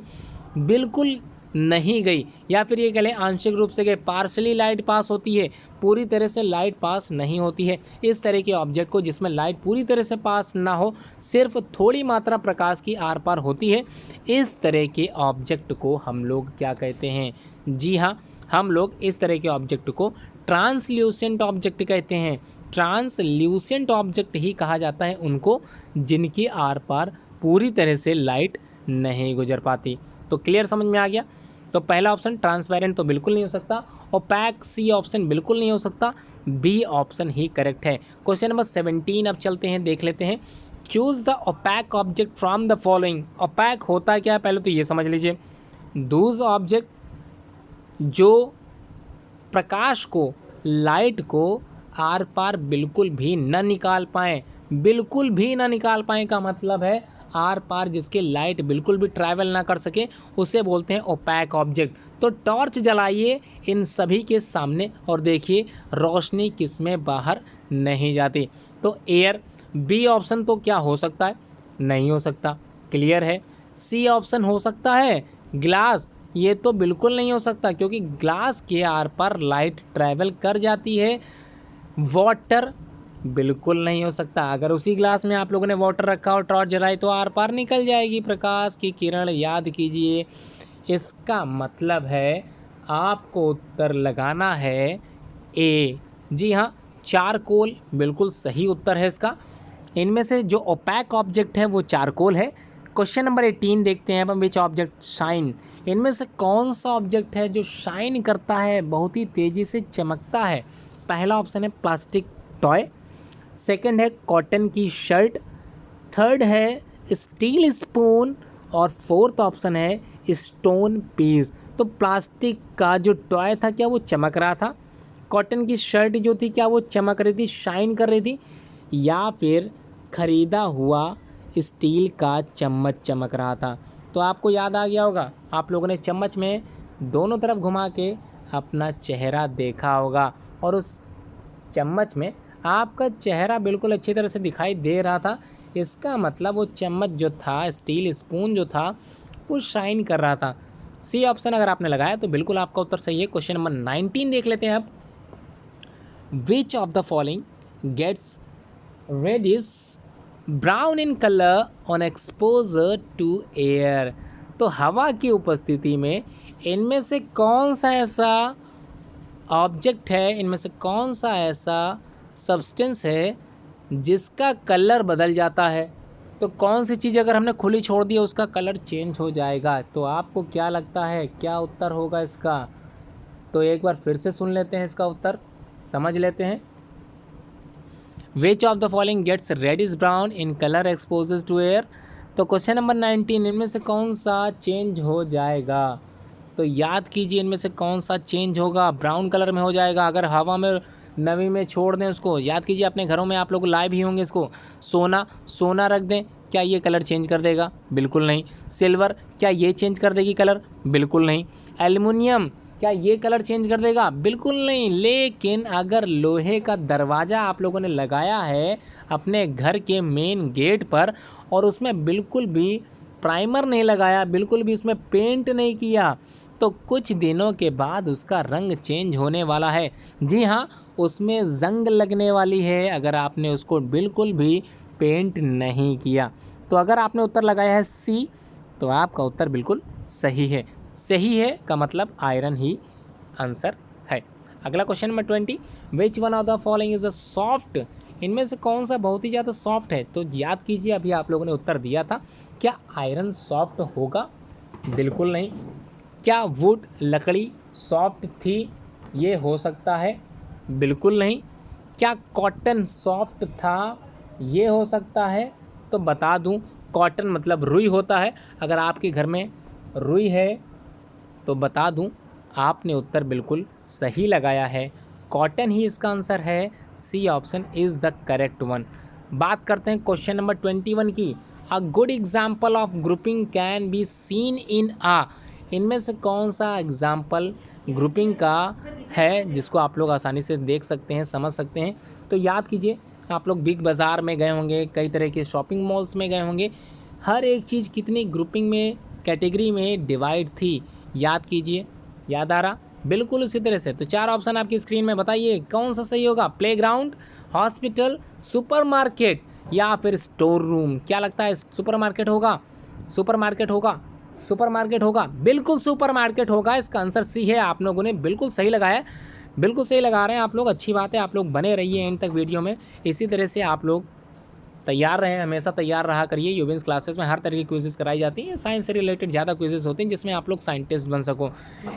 बिल्कुल नहीं गई, या फिर ये कह लें आंशिक रूप से गए, पार्शली लाइट पास होती है, पूरी तरह से लाइट पास नहीं होती है। इस तरह के ऑब्जेक्ट को जिसमें लाइट पूरी तरह से पास ना हो, सिर्फ थोड़ी मात्रा प्रकाश की आर पार होती है, इस तरह के ऑब्जेक्ट को हम लोग क्या कहते हैं? जी हाँ, हम लोग इस तरह के ऑब्जेक्ट को ट्रांसल्यूसेंट ऑब्जेक्ट कहते हैं। ट्रांसल्यूसेंट ऑब्जेक्ट ही कहा जाता है उनको जिनकी आर पार पूरी तरह से लाइट नहीं गुजर पाती। तो क्लियर समझ में आ गया? तो पहला ऑप्शन ट्रांसपेरेंट तो बिल्कुल नहीं हो सकता, ओपैक सी ऑप्शन बिल्कुल नहीं हो सकता, बी ऑप्शन ही करेक्ट है। क्वेश्चन नंबर 17 अब चलते हैं, देख लेते हैं। Choose the opaque object from the following. Opaque होता क्या है पहले तो ये समझ लीजिए। दूज ऑब्जेक्ट जो प्रकाश को, लाइट को आर पार बिल्कुल भी न निकाल पाएँ। बिल्कुल भी ना निकाल पाएँ का मतलब है आर पार जिसके लाइट बिल्कुल भी ट्रैवल ना कर सके, उसे बोलते हैं ओपैक ऑब्जेक्ट। तो टॉर्च जलाइए इन सभी के सामने और देखिए रोशनी किसमें बाहर नहीं जाती। तो एयर, बी ऑप्शन तो क्या हो सकता है? नहीं हो सकता, क्लियर है। सी ऑप्शन हो सकता है, ग्लास, ये तो बिल्कुल नहीं हो सकता क्योंकि ग्लास के आर पार लाइट ट्रैवल कर जाती है। वाटर बिल्कुल नहीं हो सकता, अगर उसी ग्लास में आप लोगों ने वाटर रखा और टॉर्च जलाई तो आर पार निकल जाएगी प्रकाश की किरण, याद कीजिए। इसका मतलब है आपको उत्तर लगाना है ए। जी हाँ, चारकोल बिल्कुल सही उत्तर है इसका। इनमें से जो ओपैक ऑब्जेक्ट है वो चारकोल है। क्वेश्चन नंबर 18 देखते हैं अब, विच ऑब्जेक्ट शाइन। इनमें से कौन सा ऑब्जेक्ट है जो शाइन करता है, बहुत ही तेज़ी से चमकता है? पहला ऑप्शन है प्लास्टिक टॉय, सेकंड है कॉटन की शर्ट, थर्ड है स्टील स्पून और फोर्थ ऑप्शन है स्टोन पीस। तो प्लास्टिक का जो टॉय था क्या वो चमक रहा था? कॉटन की शर्ट जो थी क्या वो चमक रही थी, शाइन कर रही थी? या फिर ख़रीदा हुआ स्टील का चम्मच चमक रहा था? तो आपको याद आ गया होगा, आप लोगों ने चम्मच में दोनों तरफ घुमा के अपना चेहरा देखा होगा और उस चम्मच में आपका चेहरा बिल्कुल अच्छी तरह से दिखाई दे रहा था। इसका मतलब वो चम्मच जो था, स्टील स्पून जो था, वो शाइन कर रहा था। सी ऑप्शन अगर आपने लगाया तो बिल्कुल आपका उत्तर सही है। क्वेश्चन नंबर 19 देख लेते हैं अब। Which of the following gets reddish brown in colour on exposure to air. तो हवा की उपस्थिति में इनमें से कौन सा ऐसा ऑब्जेक्ट है, इनमें से कौन सा ऐसा सब्सटेंस है जिसका कलर बदल जाता है? तो कौन सी चीज़ अगर हमने खुली छोड़ दी उसका कलर चेंज हो जाएगा? तो आपको क्या लगता है क्या उत्तर होगा इसका? तो एक बार फिर से सुन लेते हैं, इसका उत्तर समझ लेते हैं। Which of the following gets reddish brown in colour exposes to air. तो क्वेश्चन नंबर 19, इनमें से कौन सा चेंज हो जाएगा? तो याद कीजिए इनमें से कौन सा चेंज होगा? ब्राउन कलर में हो जाएगा अगर हवा में नमी में छोड़ दें उसको। याद कीजिए अपने घरों में आप लोग लाए भी होंगे इसको। सोना रख दें, क्या ये कलर चेंज कर देगा? बिल्कुल नहीं। सिल्वर, क्या ये चेंज कर देगी कलर? बिल्कुल नहीं। एल्युमिनियम, क्या ये कलर चेंज कर देगा? बिल्कुल नहीं। लेकिन अगर लोहे का दरवाज़ा आप लोगों ने लगाया है अपने घर के मेन गेट पर और उसमें बिल्कुल भी प्राइमर नहीं लगाया, बिल्कुल भी उसमें पेंट नहीं किया, तो कुछ दिनों के बाद उसका रंग चेंज होने वाला है। जी हाँ, उसमें जंग लगने वाली है अगर आपने उसको बिल्कुल भी पेंट नहीं किया। तो अगर आपने उत्तर लगाया है सी तो आपका उत्तर बिल्कुल सही है। सही है का मतलब आयरन ही आंसर है। अगला question number 20, which one of the following is a soft. इनमें से कौन सा बहुत ही ज़्यादा सॉफ्ट है? तो याद कीजिए अभी आप लोगों ने उत्तर दिया था, क्या आयरन सॉफ्ट होगा? बिल्कुल नहीं। क्या वुड, लकड़ी सॉफ्ट थी? ये हो सकता है, बिल्कुल नहीं। क्या कॉटन सॉफ्ट था? ये हो सकता है। तो बता दूं, कॉटन मतलब रुई होता है। अगर आपके घर में रुई है तो बता दूं आपने उत्तर बिल्कुल सही लगाया है, कॉटन ही इसका आंसर है। C option is the correct one. बात करते हैं क्वेश्चन नंबर 21 की। A good example of grouping can be seen in आ। इनमें से कौन सा एग्जाम्पल ग्रुपिंग का है जिसको आप लोग आसानी से देख सकते हैं, समझ सकते हैं? तो याद कीजिए आप लोग बिग बाज़ार में गए होंगे, कई तरह के शॉपिंग मॉल्स में गए होंगे, हर एक चीज़ कितनी ग्रुपिंग में, कैटेगरी में डिवाइड थी। याद कीजिए, याद आ रहा? बिल्कुल उसी तरह से। तो 4 ऑप्शन आपकी स्क्रीन में, बताइए कौन सा सही होगा? प्लेग्राउंड, हॉस्पिटल, सुपरमार्केट या फिर स्टोर रूम। क्या लगता है? सुपरमार्केट होगा, सुपरमार्केट होगा, सुपरमार्केट होगा, बिल्कुल सुपरमार्केट होगा। इसका आंसर सी है। आप लोगों ने बिल्कुल सही लगाया, बिल्कुल सही लगा रहे हैं आप लोग। अच्छी बात है, आप लोग बने रहिए एंड तक वीडियो में। इसी तरह से आप लोग तैयार रहें, हमेशा तैयार रहा करिए। यूबिन्स क्लासेस में हर तरह की क्विजेस कराई जाती हैं, साइंस से रिलेटेड ज़्यादा क्विजेस होती हैं जिसमें आप लोग साइंटिस्ट बन सको।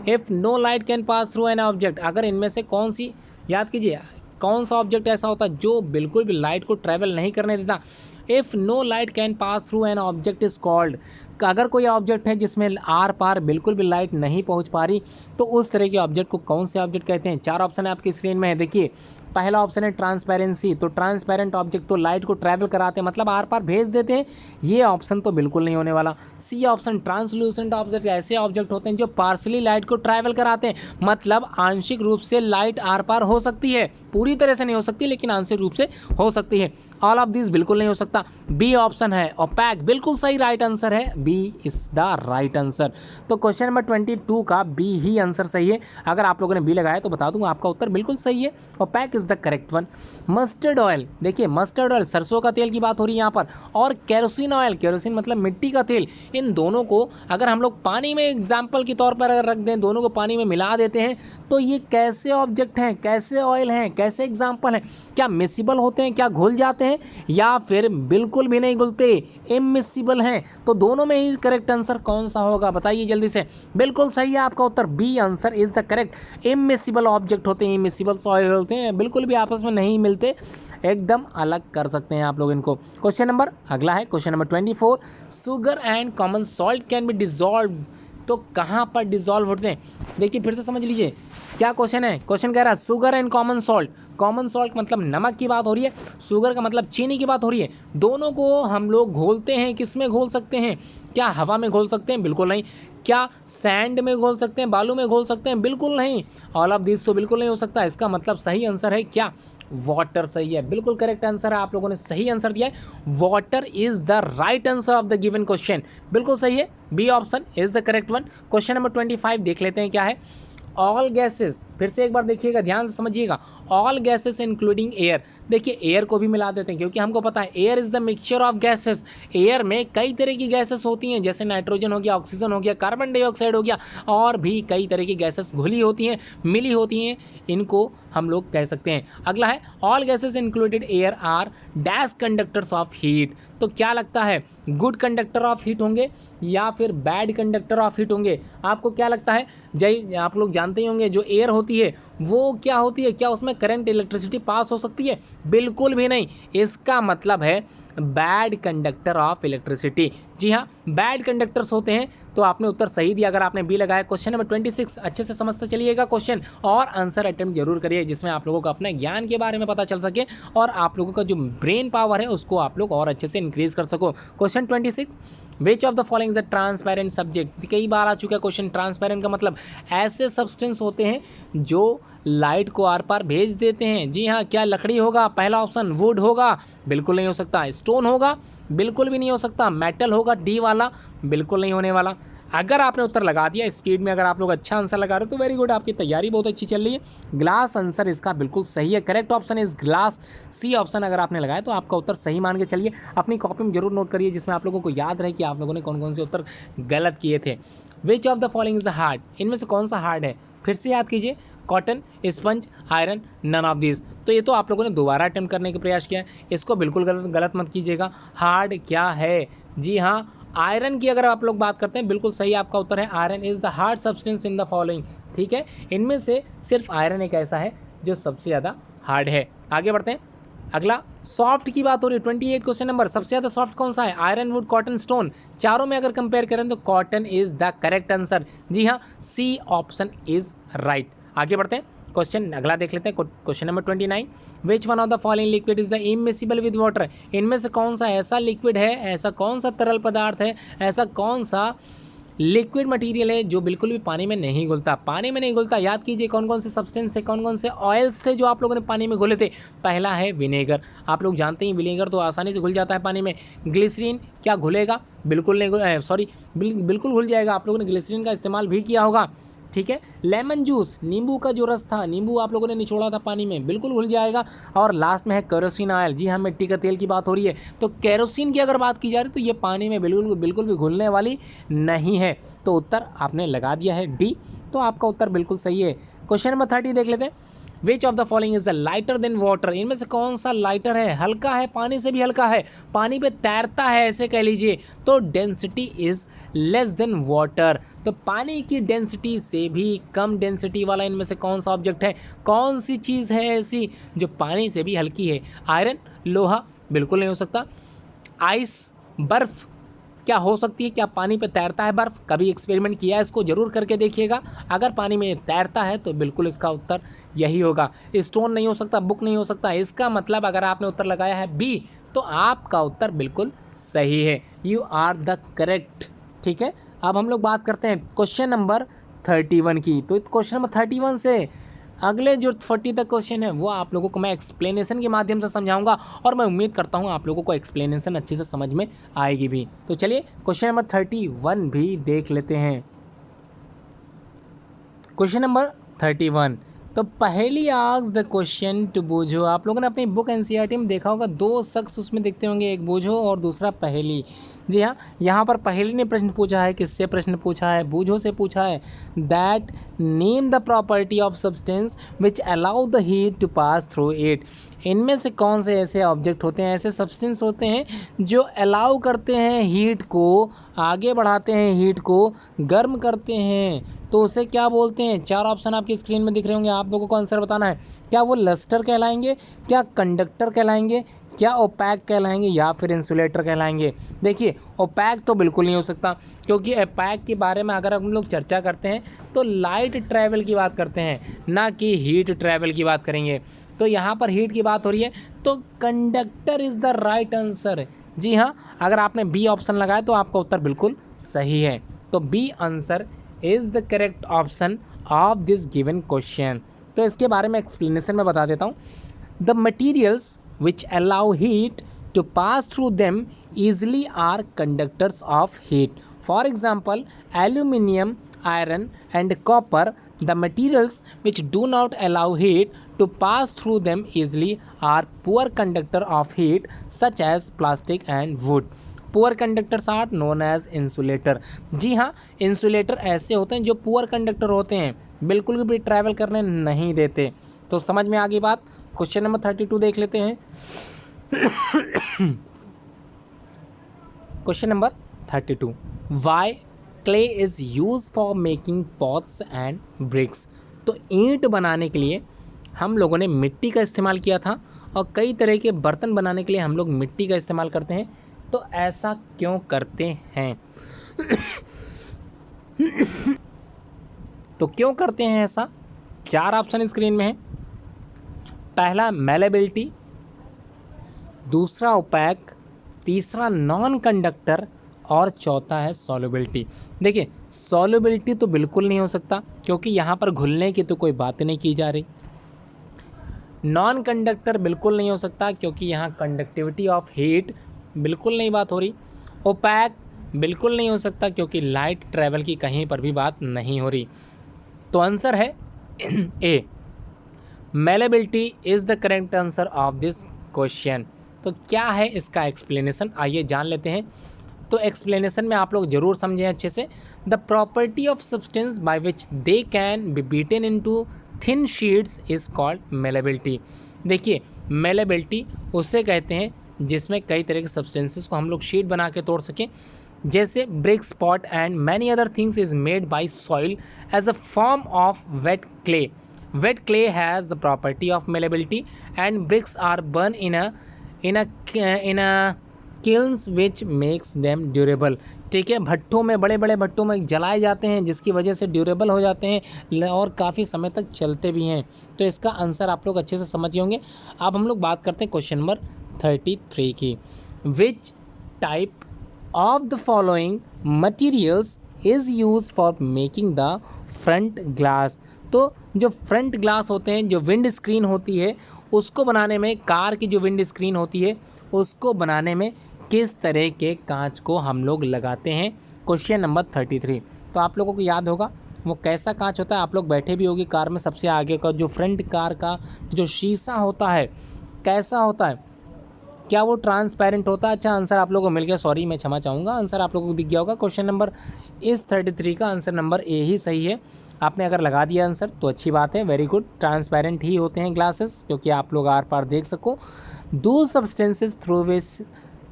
If no light can pass through an object, अगर इनमें से कौन सी, याद कीजिए, कौन सा ऑब्जेक्ट ऐसा होता है जो बिल्कुल भी लाइट को ट्रैवल नहीं करने देता? If no light can pass through an object is called, अगर कोई ऑब्जेक्ट है जिसमें आर पार बिल्कुल भी लाइट नहीं पहुंच पा रही, तो उस तरह के ऑब्जेक्ट को कौन से ऑब्जेक्ट कहते हैं? 4 ऑप्शन है आपकी स्क्रीन में, देखिए। पहला ऑप्शन है ट्रांसपेरेंसी, तो ट्रांसपेरेंट ऑब्जेक्ट तो लाइट को ट्रैवल कराते हैं, मतलब आर पार भेज देते हैं, ये ऑप्शन तो बिल्कुल नहीं होने वाला। सी ऑप्शन ट्रांसलूसेंट ऑब्जेक्ट, ऐसे ऑब्जेक्ट होते हैं जो पार्सली लाइट को ट्रैवल कराते हैं, मतलब आंशिक रूप से लाइट आर पार हो सकती है, पूरी तरह से नहीं हो सकती लेकिन आंशिक रूप से हो सकती है। ऑल ऑफ दिस बिल्कुल नहीं हो सकता। बी ऑप्शन है ओपैक, बिल्कुल सही राइट आंसर है, B is the right answer. तो क्वेश्चन नंबर 22 का बी ही आंसर सही है। अगर आप लोगों ने बी लगाया तो बता दूंगा आपका उत्तर बिल्कुल सही है, opaque is the correct one. Mustard oil, देखिए मस्टर्ड ऑयल सरसों का तेल की बात हो रही है यहाँ पर, और केरोसिन ऑयल, केरोसिन मतलब मिट्टी का तेल, इन दोनों को अगर हम लोग पानी में एग्जाम्पल के तौर पर अगर रख दें, दोनों को पानी में मिला देते हैं, तो ये कैसे ऑब्जेक्ट हैं, कैसे ऑयल हैं, कैसे एग्जाम्पल हैं? क्या मिसिबल होते हैं, क्या घुल जाते हैं, या फिर बिल्कुल भी नहीं घुलते, इमिसिबल हैं? तो दोनों में ही करेक्ट आंसर कौन सा होगा, बताइए जल्दी से। बिल्कुल सही है आपका उत्तर, B answer is the correct. Immiscible object होते हैं, इमिसिबल ऑयल होते हैं, बिल्कुल भी आपस में नहीं मिलते, एकदम अलग कर सकते हैं आप लोग इनको। क्वेश्चन नंबर अगला है question number 24, sugar and common salt can be dissolve, तो कहाँ पर डिजॉल्व होते हैं? देखिए फिर से समझ लीजिए क्या क्वेश्चन है। क्वेश्चन कह रहा है sugar and common salt, common salt मतलब नमक की बात हो रही है, शुगर का मतलब चीनी की बात हो रही है। दोनों को हम लोग घोलते हैं, किस में घोल सकते हैं? क्या हवा में घोल सकते हैं? बिल्कुल नहीं। क्या सैंड में घोल सकते हैं, बालू में घोल सकते हैं? बिल्कुल नहीं। ऑल ऑफ दिस तो बिल्कुल नहीं हो सकता। इसका मतलब सही आंसर है क्या? वाटर सही है, बिल्कुल करेक्ट आंसर है। आप लोगों ने सही आंसर दिया है, water is the right answer of the given question, बिल्कुल सही है, B option is the correct one. Question number 25 देख लेते हैं क्या है। ऑल गैसेस, फिर से एक बार देखिएगा, ध्यान से समझिएगा, ऑल गैसेस इंक्लूडिंग एयर, देखिए एयर को भी मिला देते हैं क्योंकि हमको पता है air is the mixture of gases. Air में कई तरह की गैसेस होती हैं, जैसे नाइट्रोजन हो गया, ऑक्सीजन हो गया, कार्बन डाइऑक्साइड हो गया, और भी कई तरह की गैसेस घुली होती हैं, मिली होती हैं, इनको हम लोग कह सकते हैं। अगला है all gases included air are dash conductors of heat, तो क्या लगता है गुड कंडक्टर ऑफ हीट होंगे या फिर बैड कंडक्टर ऑफ हीट होंगे? आपको क्या लगता है? जय आप लोग जानते ही होंगे, जो एयर होती है वो क्या होती है, क्या उसमें करंट इलेक्ट्रिसिटी पास हो सकती है? बिल्कुल भी नहीं। इसका मतलब है बैड कंडक्टर ऑफ इलेक्ट्रिसिटी। जी हाँ, बैड कंडक्टर्स होते हैं। तो आपने उत्तर सही दिया अगर आपने बी लगाया। क्वेश्चन नंबर 26 अच्छे से समझते चलिएगा क्वेश्चन, और आंसर अटेम्प्ट जरूर करिए, जिसमें आप लोगों को अपने ज्ञान के बारे में पता चल सके और आप लोगों का जो ब्रेन पावर है उसको आप लोग और अच्छे से इंक्रीज कर सको। Question 26, which of the following is a transparent subject, कई बार आ चुका है क्वेश्चन। ट्रांसपेरेंट का मतलब ऐसे सब्सटेंस होते हैं जो लाइट को आर पार भेज देते हैं। जी हाँ, क्या लकड़ी होगा? पहला ऑप्शन वुड होगा, बिल्कुल नहीं हो सकता। स्टोन होगा, बिल्कुल भी नहीं हो सकता। मेटल होगा, डी वाला, बिल्कुल नहीं होने वाला। अगर आपने उत्तर लगा दिया स्पीड में, अगर आप लोग अच्छा आंसर लगा रहे हो तो वेरी गुड, आपकी तैयारी बहुत अच्छी चल रही है। ग्लास आंसर इसका बिल्कुल सही है, correct option is glass. C option अगर आपने लगाया तो आपका उत्तर सही मान के चलिए। अपनी कॉपी में जरूर नोट करिए जिसमें आप लोगों को याद रहे कि आप लोगों ने कौन कौन से उत्तर गलत किए थे। विच of the following is the hard, इनमें से कौन सा हार्ड है? फिर से याद कीजिए, cotton, sponge, iron, none of this. तो ये तो आप लोगों ने दोबारा अटेम्प्ट करने का प्रयास किया है, इसको बिल्कुल गलत मत कीजिएगा। हार्ड क्या है? जी हाँ, आयरन की अगर आप लोग बात करते हैं, बिल्कुल सही आपका उत्तर है, iron is the hard substance in the following. ठीक है, इनमें से सिर्फ आयरन एक ऐसा है जो सबसे ज़्यादा हार्ड है। आगे बढ़ते हैं, अगला सॉफ्ट की बात हो रही है। 28 क्वेश्चन नंबर, सबसे ज़्यादा सॉफ्ट कौन सा है? Iron, wood, cotton, stone. चारों में अगर कंपेयर करें तो cotton is the correct answer. जी हाँ, सी ऑप्शन इज राइट। आगे बढ़ते हैं, क्वेश्चन अगला देख लेते हैं। Question number 29, which one of the following liquid is the immiscible with water, इनमें से कौन सा ऐसा लिक्विड है, ऐसा कौन सा तरल पदार्थ है, ऐसा कौन सा लिक्विड मटेरियल है जो बिल्कुल भी पानी में नहीं घुलता। पानी में नहीं घुलता, याद कीजिए कौन कौन से सब्सटेंस थे, कौन कौन से ऑयल्स थे जो आप लोगों ने पानी में घुले थे। पहला है विनेगर, आप लोग जानते हैं विनेगर तो आसानी से घुल जाता है पानी में। ग्लिसरीन क्या घुलेगा? बिल्कुल नहीं, बिल्कुल घुल जाएगा, आप लोगों ने ग्लिसरीन का इस्तेमाल भी किया होगा, ठीक है। लेमन जूस, नींबू का जो रस था, नींबू आप लोगों ने निचोड़ा था पानी में, बिल्कुल घुल जाएगा। और लास्ट में है केरोसिन ऑयल, जी हाँ, मिट्टी का तेल की बात हो रही है, तो केरोसिन की अगर बात की जा रही है तो ये पानी में बिल्कुल भी घुलने वाली नहीं है। तो उत्तर आपने लगा दिया है डी, तो आपका उत्तर बिल्कुल सही है। क्वेश्चन नंबर 30 देख लेते हैं। Which of the following is the lighter than water, इनमें से कौन सा लाइटर है, हल्का है, पानी से भी हल्का है, पानी पे तैरता है ऐसे कह लीजिए, तो density is less than water. तो पानी की डेंसिटी से भी कम डेंसिटी वाला इनमें से कौन सा ऑब्जेक्ट है, कौन सी चीज़ है ऐसी जो पानी से भी हल्की है? आयरन, लोहा, बिल्कुल नहीं हो सकता। आइस, बर्फ़ क्या हो सकती है? क्या पानी पे तैरता है बर्फ़? कभी एक्सपेरिमेंट किया है इसको, ज़रूर करके देखिएगा। अगर पानी में तैरता है तो बिल्कुल इसका उत्तर यही होगा। स्टोन नहीं हो सकता, बुक नहीं हो सकता, इसका मतलब अगर आपने उत्तर लगाया है बी तो आपका उत्तर बिल्कुल सही है, यू आर द करेक्ट, ठीक है। अब हम लोग बात करते हैं क्वेश्चन नंबर 31 की। तो क्वेश्चन नंबर 31 से अगले जो 40 तक क्वेश्चन है वो आप लोगों को मैं एक्सप्लेनेशन के माध्यम से समझाऊंगा, और मैं उम्मीद करता हूं आप लोगों को एक्सप्लेनेशन अच्छे से समझ में आएगी भी। तो चलिए क्वेश्चन नंबर 31 भी देख लेते हैं। क्वेश्चन नंबर 31, तो पहली आस्क द क्वेश्चन टू बूझो। आप लोगों ने अपनी बुक एनसीईआरटी में देखा होगा, दो शख्स उसमें देखते होंगे, एक बूझो और दूसरा पहेली। जी हाँ, यहाँ पर पहेली ने प्रश्न पूछा है, किससे प्रश्न पूछा है? बूझो से पूछा है। That name the property of substance which allow the heat to pass through it. इनमें से कौन से ऐसे ऑब्जेक्ट होते हैं, ऐसे सब्सटेंस होते हैं जो अलाउ करते हैं हीट को, आगे बढ़ाते हैं हीट को, गर्म करते हैं, तो उसे क्या बोलते हैं? चार ऑप्शन आपकी स्क्रीन में दिख रहे होंगे, आप लोगों को आंसर बताना है। क्या वो लस्टर कहलाएंगे, क्या कंडक्टर कहलाएंगे, क्या ओपैक कहलाएंगे, या फिर इंसुलेटर कहलाएंगे? देखिए ओपैक तो बिल्कुल नहीं हो सकता, क्योंकि ओपैक के बारे में अगर हम लोग चर्चा करते हैं तो लाइट ट्रैवल की बात करते हैं, ना कि हीट ट्रैवल की बात करेंगे। तो यहाँ पर हीट की बात हो रही है, तो conductor is the right answer. जी हाँ, अगर आपने बी ऑप्शन लगाया तो आपका उत्तर बिल्कुल सही है। तो B answer is the correct option of this given question. तो इसके बारे में एक्सप्लेनेशन में बता देता हूँ। The materials which allow heat to pass through them easily are conductors of heat. For example, aluminium, iron and copper. The materials which do not allow heat to pass through them easily are poor conductor of heat, such as plastic and wood. Poor conductors are known as insulator. जी हाँ, insulator ऐसे होते हैं जो poor conductor होते हैं, बिल्कुल भी ट्रैवल करने नहीं देते। तो समझ में आ गई बात। क्वेश्चन नंबर 32 देख लेते हैं। Question number 32, why clay is use for making pots and bricks. तो ईंट बनाने के लिए हम लोगों ने मिट्टी का इस्तेमाल किया था, और कई तरह के बर्तन बनाने के लिए हम लोग मिट्टी का इस्तेमाल करते हैं। तो ऐसा क्यों करते हैं? तो क्यों करते हैं ऐसा? चार ऑप्शन स्क्रीन में है। पहला मेलेबिलिटी, दूसरा ओपैक, तीसरा नॉन कंडक्टर, और चौथा है सॉल्युबिलिटी। देखिए सॉल्युबिलिटी तो बिल्कुल नहीं हो सकता, क्योंकि यहाँ पर घुलने की तो कोई बात नहीं की जा रही। नॉन कंडक्टर बिल्कुल नहीं हो सकता, क्योंकि यहाँ कंडक्टिविटी ऑफ हीट बिल्कुल नहीं बात हो रही। ओपैक बिल्कुल नहीं हो सकता, क्योंकि लाइट ट्रैवल की कहीं पर भी बात नहीं हो रही। तो आंसर है A, malleability is the correct answer of this question. तो क्या है इसका एक्सप्लेनेशन, आइए जान लेते हैं। तो एक्सप्लेनेशन में आप लोग ज़रूर समझें अच्छे से। The property of substance by which they can be beaten into thin sheets is called malleability. देखिए मेलेबिलिटी उसे कहते हैं जिसमें कई तरह के सब्सटेंसेस को हम लोग शीट बना के तोड़ सकें, जैसे bricks, pot and many other things is made by soil as a form of wet clay. Wet clay has the property of malleability, and bricks are burned in a kilns which makes them durable. ठीक है, भट्टों में, बड़े बड़े भट्टों में जलाए जाते हैं, जिसकी वजह से ड्यूरेबल हो जाते हैं और काफ़ी समय तक चलते भी हैं। तो इसका आंसर आप लोग अच्छे से समझ होंगे। अब हम लोग बात करते हैं क्वेश्चन नंबर 33 की। Which type of the following materials is use for making the front glass. तो जो फ्रंट ग्लास होते हैं, जो विंड स्क्रीन होती है, उसको बनाने में, कार की जो विंड स्क्रीन होती है उसको बनाने में किस तरह के कांच को हम लोग लगाते हैं। Question number 33। तो आप लोगों को याद होगा वो कैसा कांच होता है। आप लोग बैठे भी होगी कार में, सबसे आगे का जो फ्रंट कार का जो शीशा होता है कैसा होता है, क्या वो ट्रांसपेरेंट होता है? अच्छा, आंसर आप लोगों को मिल गया, सॉरी मैं क्षमा चाहूँगा, आंसर आप लोगों को दिख गया होगा। क्वेश्चन नंबर इस 33 का आंसर नंबर ए ही सही है। आपने अगर लगा दिया आंसर तो अच्छी बात है, वेरी गुड। ट्रांसपेरेंट ही होते हैं ग्लासेस, क्योंकि आप लोग आर पार देख सको। दो substances through which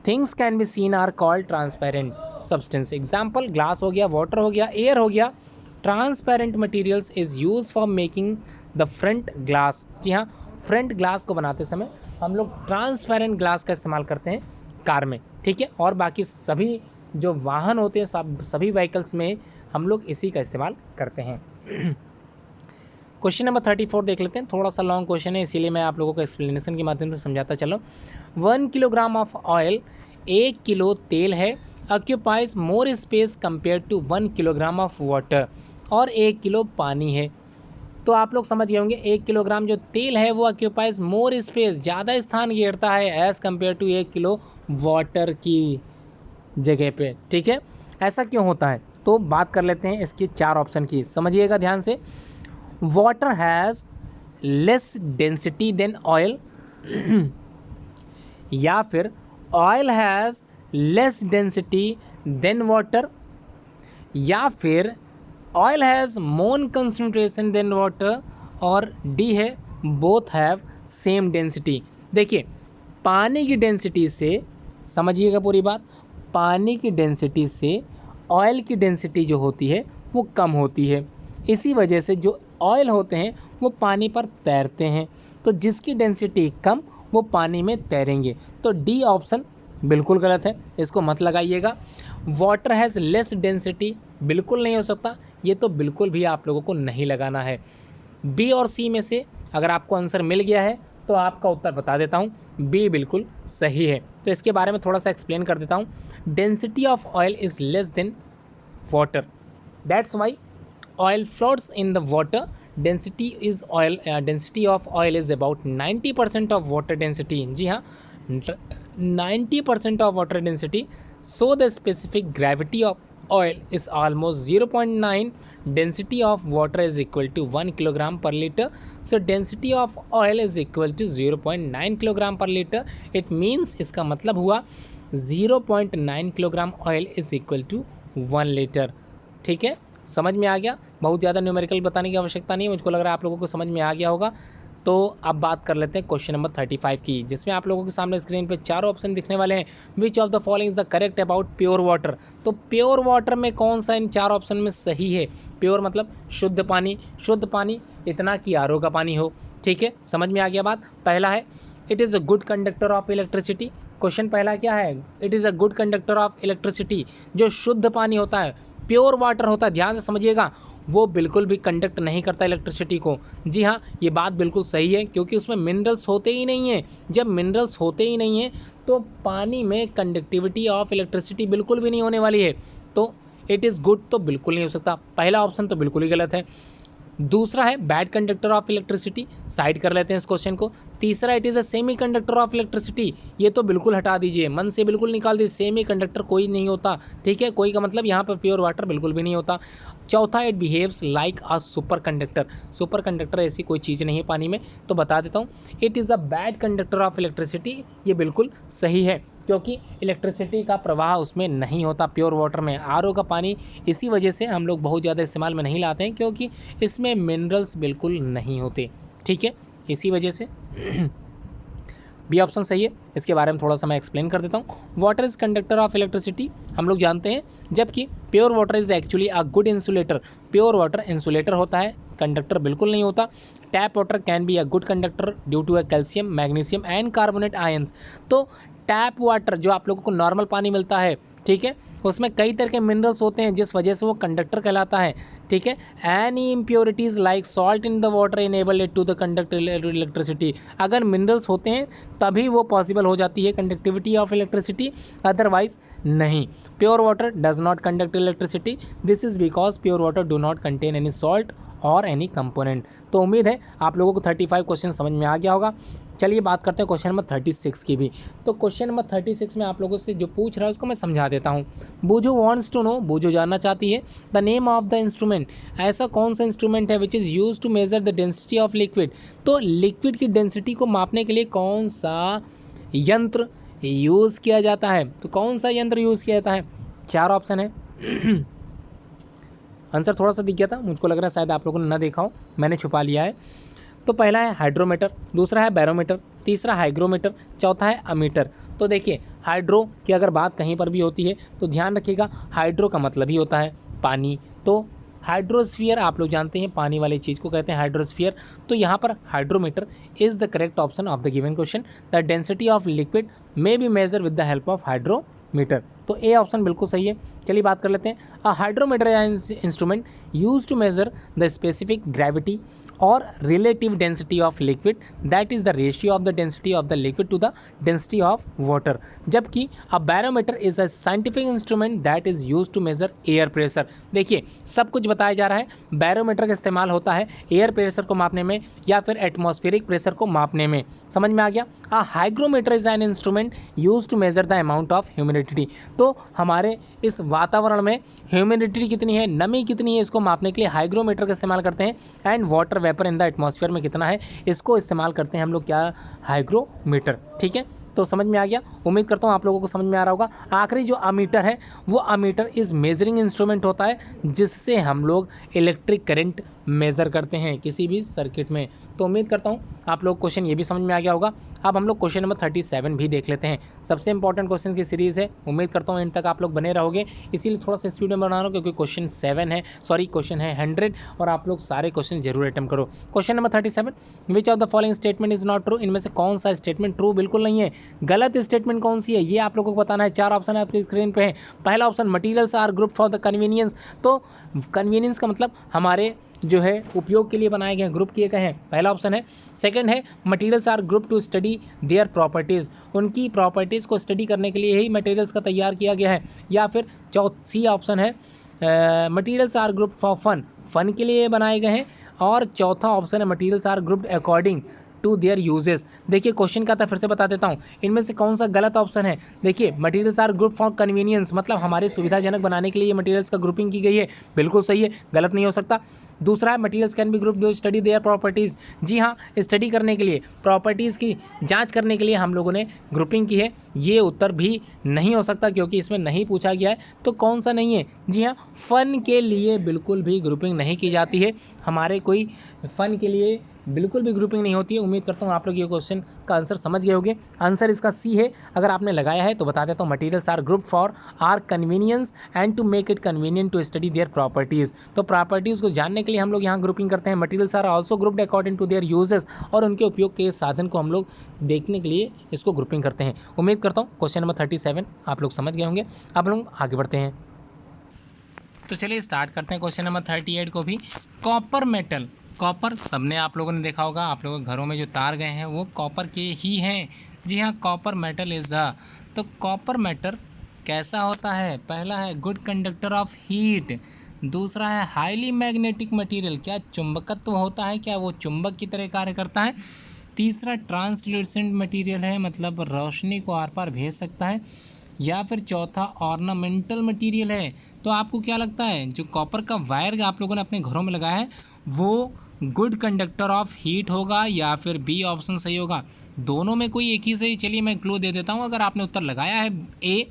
things can be seen are called transparent substance. Example, glass हो गया, वाटर हो गया, एयर हो गया। Transparent materials is use for making the front glass. जी हाँ, फ्रंट ग्लास को बनाते समय हम लोग ट्रांसपेरेंट ग्लास का इस्तेमाल करते हैं कार में, ठीक है। और बाकी सभी जो वाहन होते हैं, सभी व्हीकल्स में हम लोग इसी का इस्तेमाल करते हैं। क्वेश्चन नंबर 34 देख लेते हैं। थोड़ा सा लॉन्ग क्वेश्चन है, इसीलिए मैं आप लोगों को एक्सप्लेनेशन के माध्यम से समझाता चलो। 1 किलोग्राम ऑफ ऑयल, 1 किलो तेल है, occupies more space compare to 1 kilogram of water, और 1 किलो पानी है। तो आप लोग समझ गए होंगे, 1 किलोग्राम जो तेल है वो ऑक्यूपाइज मोर स्पेस, ज़्यादा स्थान घेरता है as compare to 1 kilo water की जगह पे, ठीक है। ऐसा क्यों होता है? तो बात कर लेते हैं इसकी 4 ऑप्शन की, समझिएगा ध्यान से। Water has less density than oil, या फिर oil has less density than water, या फिर oil has more concentration than water, और डी है बोथ हैव सेम डेंसिटी। देखिए, पानी की डेंसिटी से, समझिएगा पूरी बात, पानी की डेंसिटी से ऑयल की डेंसिटी जो होती है वो कम होती है। इसी वजह से जो ऑयल होते हैं वो पानी पर तैरते हैं, तो जिसकी डेंसिटी कम वो पानी में तैरेंगे। तो डी ऑप्शन बिल्कुल गलत है, इसको मत लगाइएगा। वाटर हैज़ लेस डेंसिटी बिल्कुल नहीं हो सकता, ये तो बिल्कुल भी आप लोगों को नहीं लगाना है। बी और सी में से अगर आपको आंसर मिल गया है तो आपका उत्तर बता देता हूँ, बी बिल्कुल सही है। तो इसके बारे में थोड़ा सा एक्सप्लेन कर देता हूँ। Density of oil is less than water, that's why oil floats in the water. Density of oil is about 90% of water density. जी हाँ, 90% of water density, so the specific gravity of oil is almost 0.9. Density of water is equal to 1 kilogram per liter, so density of oil is equal to 0.9 kilogram per liter. It means इसका मतलब हुआ 0.9 kilogram oil is equal to 1 litre. ठीक है, समझ में आ गया? बहुत ज़्यादा न्यूमेरिकल बताने की आवश्यकता नहीं है, मुझको लग रहा है आप लोगों को समझ में आ गया होगा। तो अब बात कर लेते हैं क्वेश्चन नंबर 35 की, जिसमें आप लोगों के सामने स्क्रीन पे 4 ऑप्शन दिखने वाले हैं। Which of the following is the correct about pure water. तो प्योर वाटर में कौन सा इन 4 ऑप्शन में सही है? प्योर मतलब शुद्ध पानी, शुद्ध पानी इतना कि आरओ का पानी हो। ठीक है, समझ में आ गया बात? पहला है it is a good conductor of electricity. Question पहला क्या है? It is a good conductor of electricity. जो शुद्ध पानी होता है, प्योर वाटर होता है, ध्यान से समझिएगा, वो बिल्कुल भी कंडक्ट नहीं करता इलेक्ट्रिसिटी को। जी हाँ, ये बात बिल्कुल सही है, क्योंकि उसमें मिनरल्स होते ही नहीं हैं। जब मिनरल्स होते ही नहीं हैं तो पानी में कंडक्टिविटी ऑफ इलेक्ट्रिसिटी बिल्कुल भी नहीं होने वाली है। तो इट इज़ गुड तो बिल्कुल नहीं हो सकता, पहला ऑप्शन तो बिल्कुल ही गलत है। दूसरा है bad conductor of electricity, side कर लेते हैं इस क्वेश्चन को। तीसरा it is a semi conductor of electricity, ये तो बिल्कुल हटा दीजिए, मन से बिल्कुल निकाल दीजिए, सेमी कंडक्टर कोई नहीं होता। ठीक है, कोई का मतलब यहाँ पर प्योर वाटर बिल्कुल भी नहीं होता। चौथा it behaves like a super conductor. Super conductor ऐसी कोई चीज़ नहीं है पानी में, तो बता देता हूँ it is a bad conductor of electricity. ये बिल्कुल सही है, क्योंकि इलेक्ट्रिसिटी का प्रवाह उसमें नहीं होता प्योर वाटर में। आरओ का पानी इसी वजह से हम लोग बहुत ज़्यादा इस्तेमाल में नहीं लाते हैं, क्योंकि इसमें मिनरल्स बिल्कुल नहीं होते। ठीक है, इसी वजह से बी ऑप्शन सही है। इसके बारे में थोड़ा सा मैं एक्सप्लेन कर देता हूँ। Water is conductor of electricity हम लोग जानते हैं, जबकि pure water is actually a good insulator. Pure water insulator होता है, कंडक्टर बिल्कुल नहीं होता। Tap water can be a good conductor due to a calcium, magnesium and carbonate ions. तो टैप वाटर जो आप लोगों को नॉर्मल पानी मिलता है ठीक है। उसमें कई तरह के मिनरल्स होते हैं जिस वजह से वो कंडक्टर कहलाता है, ठीक है। Any impurities like salt in the water enable it to the conduct electricity. अगर मिनरल्स होते हैं तभी वो पॉसिबल हो जाती है कंडक्टिविटी ऑफ इलेक्ट्रिसिटी, अदरवाइज नहीं। Pure water does not conduct electricity, this is because pure water do not contain any salt और एनी कंपोनेंट। तो उम्मीद है आप लोगों को 35 क्वेश्चन समझ में आ गया होगा। चलिए बात करते हैं क्वेश्चन नंबर 36 की भी। तो क्वेश्चन नंबर 36 में आप लोगों से जो पूछ रहा है उसको मैं समझा देता हूँ। बूझो वांट्स टू नो, बूझो जानना चाहती है, the name of the instrument, ऐसा कौन सा इंस्ट्रूमेंट है which is use to measure the density of liquid. तो लिक्विड की डेंसिटी को मापने के लिए कौन सा यंत्र यूज़ किया जाता है। तो कौन सा यंत्र यूज़ किया जाता है, 4 ऑप्शन है। आंसर थोड़ा सा दिख गया था, मुझको लग रहा है शायद आप लोगों ने ना देखा हो, मैंने छुपा लिया है। तो पहला है हाइड्रोमीटर, दूसरा है बैरोमीटर, तीसरा हाइग्रोमीटर, चौथा है अमीटर। तो देखिए हाइड्रो की अगर बात कहीं पर भी होती है तो ध्यान रखिएगा, हाइड्रो का मतलब ही होता है पानी। तो हाइड्रोस्फीयर आप लोग जानते हैं, पानी वाली चीज़ को कहते हैं हाइड्रोस्फीयर। तो यहाँ पर hydrometer is the correct option of the given question. The density of liquid may be measure with the help of hydrometer. तो ए ऑप्शन बिल्कुल सही है। चलिए बात कर लेते हैं। A hydrometer instrument use to measure the specific gravity और relative density of liquid, that is the ratio of the density of the liquid to the density of water। जबकि a barometer is a scientific instrument that is used to measure air pressure। देखिए सब कुछ बताया जा रहा है, barometer का इस्तेमाल होता है एयर प्रेशर को मापने में या फिर एटमॉस्फेरिक प्रेशर को मापने में, समझ में आ गया। a hygrometer is an instrument used to measure the amount of humidity। तो हमारे इस वातावरण में ह्यूमिडिटी कितनी है, नमी कितनी है, इसको मापने के लिए हाइग्रोमीटर का इस्तेमाल करते हैं। And water vapour in the atmosphere में कितना है, इसको इस्तेमाल करते हैं हम लोग, क्या, हाइग्रोमीटर। ठीक है, तो समझ में आ गया, उम्मीद करता हूँ आप लोगों को समझ में आ रहा होगा। आखिरी जो अमीटर है वो अमीटर इज़ मेजरिंग इंस्ट्रूमेंट होता है जिससे हम लोग इलेक्ट्रिक करंट मेज़र करते हैं किसी भी सर्किट में। तो उम्मीद करता हूँ आप लोग क्वेश्चन ये भी समझ में आ गया होगा। अब हम लोग क्वेश्चन नंबर 37 भी देख लेते हैं। सबसे इंपॉर्टेंट क्वेश्चन की सीरीज़ है, उम्मीद करता हूँ इन तक आप लोग बने रहोगे, इसीलिए थोड़ा सा स्पीड में बना रहा हूँ क्योंकि क्वेश्चन 7 है, सॉरी क्वेश्चन है 100 और आप लोग सारे क्वेश्चन जरूर अटेम्प्ट करो। Question number 37, which of the following statement is not true, इनमें से कौन सा स्टेटमेंट ट्रू बिल्कुल नहीं है, गलत स्टेटमेंट कौन सी है, ये आप लोगों को बताना है। 4 ऑप्शन है आपकी स्क्रीन पे है। पहला option materials are group for the convenience. तो कन्वीनियंस का मतलब हमारे जो है उपयोग के लिए बनाए गए हैं, ग्रुप किए गए हैं, पहला ऑप्शन है। सेकंड है materials are group to study their properties, उनकी प्रॉपर्टीज़ को स्टडी करने के लिए ही मटेरियल्स का तैयार किया गया है। या फिर सी ऑप्शन है materials are group for fun, fun के लिए बनाए गए हैं। और चौथा ऑप्शन है materials are grouped according to their uses. देखिए क्वेश्चन का था, फिर से बता देता हूँ, इनमें से कौन सा गलत ऑप्शन है। देखिए materials are group for convenience, मतलब हमारे सुविधाजनक बनाने के लिए ये मटेरियल्स का ग्रुपिंग की गई है, बिल्कुल सही है, गलत नहीं हो सकता। दूसरा है materials can be group to study their properties, जी हाँ, स्टडी करने के लिए, प्रॉपर्टीज़ की जांच करने के लिए हम लोगों ने ग्रुपिंग की है, ये उत्तर भी नहीं हो सकता क्योंकि इसमें नहीं पूछा गया है। तो कौन सा नहीं है, जी हाँ, फ़न के लिए बिल्कुल भी ग्रुपिंग नहीं की जाती है, हमारे कोई फ़न के लिए बिल्कुल भी ग्रुपिंग नहीं होती है। उम्मीद करता हूँ आप लोग ये क्वेश्चन का आंसर समझ गए होंगे। आंसर इसका सी है, अगर आपने लगाया है तो बता देता हूँ, materials are group for are convenience and to make it convenient to study their properties. तो प्रॉपर्टीज़ को जानने के लिए हम लोग यहाँ ग्रुपिंग करते हैं। Materials are also grouped according to their uses, और उनके उपयोग के साधन को हम लोग देखने के लिए इसको ग्रुपिंग करते हैं। उम्मीद करता हूँ क्वेश्चन नंबर 37 आप लोग समझ गए होंगे। अब लोग आगे बढ़ते हैं, तो चलिए स्टार्ट करते हैं क्वेश्चन नंबर 38 को भी। कॉपर मेटल, कॉपर सबने आप लोगों ने देखा होगा, आप लोगों के घरों में जो तार गए हैं वो कॉपर के ही हैं, जी हाँ, कॉपर मेटल इज़ द। तो कॉपर मेटल कैसा होता है, पहला है गुड कंडक्टर ऑफ हीट, दूसरा है हाईली मैग्नेटिक मटेरियल, क्या चुंबकत्व होता है, क्या वो चुंबक की तरह कार्य करता है, तीसरा ट्रांसल्यूसेंट मटेरियल है, मतलब रोशनी को आर पार भेज सकता है, या फिर चौथा ऑर्नामेंटल मटेरियल है। तो आपको क्या लगता है जो कॉपर का वायर आप लोगों ने अपने घरों में लगाया है वो गुड कंडक्टर ऑफ हीट होगा या फिर बी ऑप्शन सही होगा? दोनों में कोई एक ही सही। चलिए मैं क्लू दे देता हूँ, अगर आपने उत्तर लगाया है ए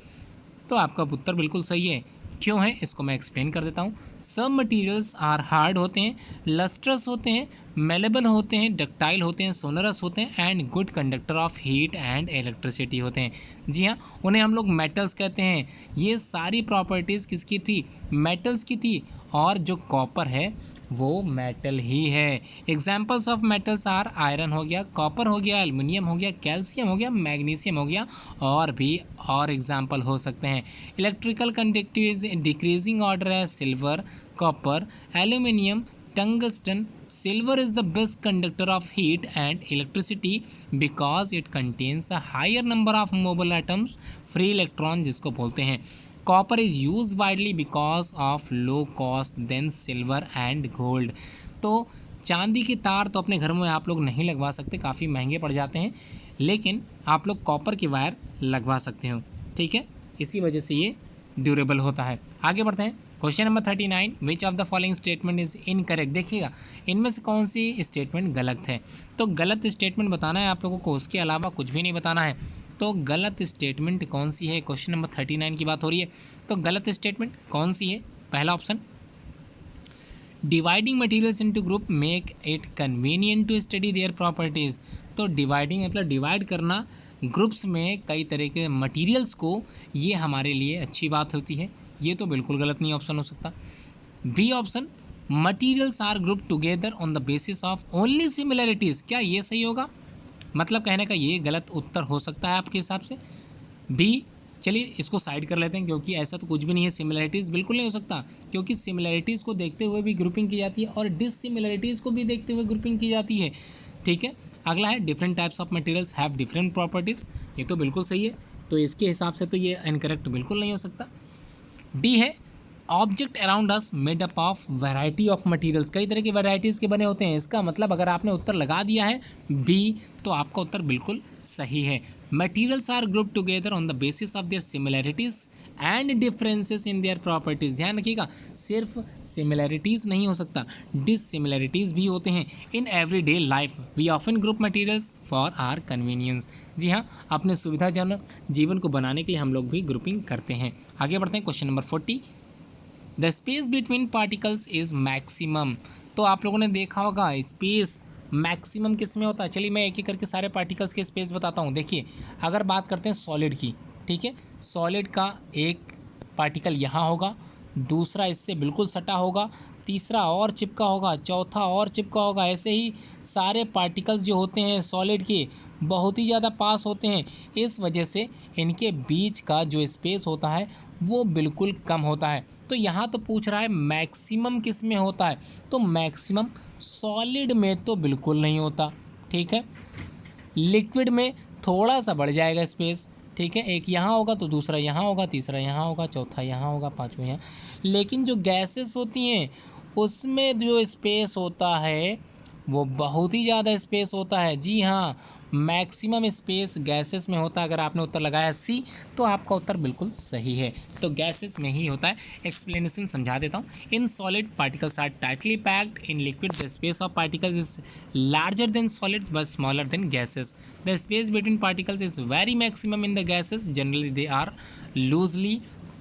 तो आपका उत्तर बिल्कुल सही है। क्यों है इसको मैं एक्सप्लेन कर देता हूँ। सब मटेरियल्स आर हार्ड होते हैं, लस्ट्रस होते हैं, मेलेबल होते हैं, डक्टाइल होते हैं, सोनरस होते हैं and good conductor of heat and electricity होते हैं। जी हाँ, उन्हें हम लोग मेटल्स कहते हैं। ये सारी प्रॉपर्टीज़ किसकी थी, मेटल्स की थी। और जो कॉपर है वो मेटल ही है। Examples of metals are iron हो गया, कॉपर हो गया, एल्युमिनियम हो गया, कैल्शियम हो गया, मैग्नीशियम हो गया, और भी और एग्जाम्पल हो सकते हैं। इलेक्ट्रिकल कंडक्टिविटी डिक्रीजिंग ऑर्डर है silver, copper, aluminium, tungsten. Silver is the best conductor of heat and electricity because it contains a higher number of mobile atoms, free electron जिसको बोलते हैं। Copper is use widely because of low cost than silver and gold. तो चांदी के तार तो अपने घर में आप लोग नहीं लगवा सकते, काफ़ी महंगे पड़ जाते हैं, लेकिन आप लोग कॉपर की वायर लगवा सकते हो, ठीक है, इसी वजह से ये ड्यूरेबल होता है। आगे बढ़ते हैं। Question number 39, which of the following statement is incorrect. देखिएगा इनमें से कौन सी स्टेटमेंट गलत है। तो गलत स्टेटमेंट बताना है आप लोगों को, उसके अलावा कुछ भी नहीं बताना है। तो गलत स्टेटमेंट कौन सी है, क्वेश्चन नंबर 39 की बात हो रही है, तो गलत स्टेटमेंट कौन सी है। पहला option, dividing materials into group make it convenient to study their properties. तो डिवाइडिंग मतलब डिवाइड करना ग्रुप्स में कई तरह के मटेरियल्स को, ये हमारे लिए अच्छी बात होती है। ये तो बिल्कुल गलत नहीं ऑप्शन हो सकता। B option, materials are group together on the basis of only similarities. क्या ये सही होगा, मतलब कहने का ये गलत उत्तर हो सकता है आपके हिसाब से बी। चलिए इसको साइड कर लेते हैं, क्योंकि ऐसा तो कुछ भी नहीं है, सिमिलरिटीज़ बिल्कुल नहीं हो सकता, क्योंकि सिमिलरिटीज़ को देखते हुए भी ग्रुपिंग की जाती है और डिससिमिलरिटीज़ को भी देखते हुए ग्रुपिंग की जाती है, ठीक है। अगला है, different types of materials have different properties. ये तो बिल्कुल सही है, तो इसके हिसाब से तो ये इनकरेक्ट बिल्कुल नहीं हो सकता। डी है, object around us made up of variety of materials. कई तरह की वैरायटीज़ के बने होते हैं। इसका मतलब अगर आपने उत्तर लगा दिया है बी, तो आपका उत्तर बिल्कुल सही है। Materials are group together on the basis of their similarities and differences in their properties. ध्यान रखिएगा, सिर्फ सिमिलरिटीज़ नहीं हो सकता, डिससिमिलरिटीज़ भी होते हैं। In everyday life we often group materials for are convenience. जी हाँ, अपने सुविधाजनक जीवन को बनाने के लिए हम लोग भी ग्रुपिंग करते हैं। आगे बढ़ते हैं। Question number 40, the space between particles is maximum. तो आप लोगों ने देखा होगा स्पेस मैक्सिमम किस में होता है। चलिए मैं एक एक करके सारे पार्टिकल्स के स्पेस बताता हूँ। देखिए अगर बात करते हैं सॉलिड की, ठीक है, सॉलिड का एक पार्टिकल यहाँ होगा, दूसरा इससे बिल्कुल सटा होगा, तीसरा और चिपका होगा, चौथा और चिपका होगा। ऐसे ही सारे पार्टिकल्स जो होते हैं सॉलिड के बहुत ही ज़्यादा पास होते हैं, इस वजह से इनके बीच का जो स्पेस होता है वो बिल्कुल कम होता है। तो यहाँ तो पूछ रहा है मैक्सिमम किस में होता है, तो मैक्सिमम सॉलिड में तो बिल्कुल नहीं होता, ठीक है। लिक्विड में थोड़ा सा बढ़ जाएगा स्पेस, ठीक है, एक यहाँ होगा तो दूसरा यहाँ होगा, तीसरा यहाँ होगा, चौथा यहाँ होगा, पाँचवा यहाँ। लेकिन जो गैसेस होती हैं उसमें जो स्पेस होता है वो बहुत ही ज़्यादा स्पेस होता है। जी हाँ, मैक्सिमम स्पेस गैसेस में होता है। अगर आपने उत्तर लगाया सी, तो आपका उत्तर बिल्कुल सही है, तो गैसेस में ही होता है। एक्सप्लेनेशन समझा देता हूँ। In solid particles are tightly packed, in liquid the space of particles is larger than solids but smaller than gases. The space between particles is very maximum in the gases, generally they are loosely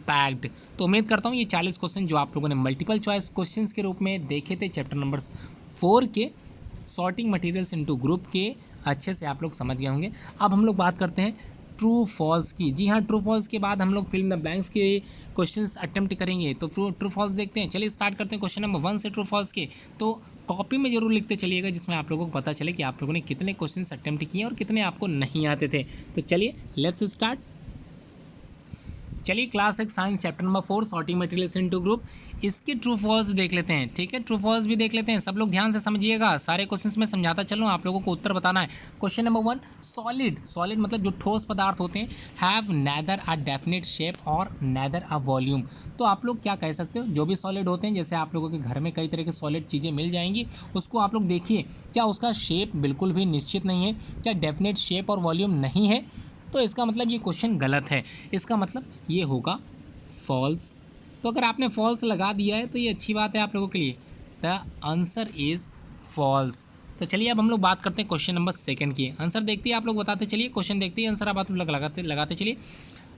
packed. तो उम्मीद करता हूँ ये 40 question जो आप लोगों ने multiple choice questions के रूप में देखे थे चैप्टर नंबर 4 के सॉर्टिंग मटेरियल्स इनटू ग्रुप के, अच्छे से आप लोग समझ गए होंगे। अब हम लोग बात करते हैं ट्रू फॉल्स की। जी हाँ, ट्रू फॉल्स के बाद हम लोग फिल इन द ब्लैंक्स के क्वेश्चंस अटेम्प्ट करेंगे। तो ट्रू फॉल्स देखते हैं। चलिए स्टार्ट करते हैं क्वेश्चन नंबर 1 से ट्रू फॉल्स के। तो कॉपी में जरूर लिखते चलिएगा, जिसमें आप लोगों को पता चले कि आप लोगों ने कितने क्वेश्चंस अटेम्प्ट किए और कितने आपको नहीं आते थे। तो चलिए लेट्स स्टार्ट। चलिए class 1 science chapter number 4 sorting materials into group, इसके ट्रू फॉल्स देख लेते हैं, ठीक है। ट्रू फॉल्स भी देख लेते हैं। सब लोग ध्यान से समझिएगा, सारे क्वेश्चंस में समझाता चलूँ, आप लोगों को उत्तर बताना है। क्वेश्चन नंबर 1, सॉलिड मतलब जो ठोस पदार्थ होते हैं, have neither a definite shape और नैदर अ वॉल्यूम। तो आप लोग क्या कह सकते हो, जो भी सॉलिड होते हैं, जैसे आप लोगों के घर में कई तरह के सॉलिड चीज़ें मिल जाएंगी, उसको आप लोग देखिए, क्या उसका शेप बिल्कुल भी निश्चित नहीं है, क्या डेफिनेट शेप और वॉल्यूम नहीं है, तो इसका मतलब ये क्वेश्चन गलत है। इसका मतलब ये होगा फॉल्स। तो अगर आपने फॉल्स लगा दिया है तो ये अच्छी बात है आप लोगों के लिए। The answer is false. तो चलिए अब हम लोग बात करते हैं क्वेश्चन नंबर 2 की। आंसर देखते ही आप लोग बताते चलिए, क्वेश्चन देखते ही आंसर आप लोग लगाते चलिए।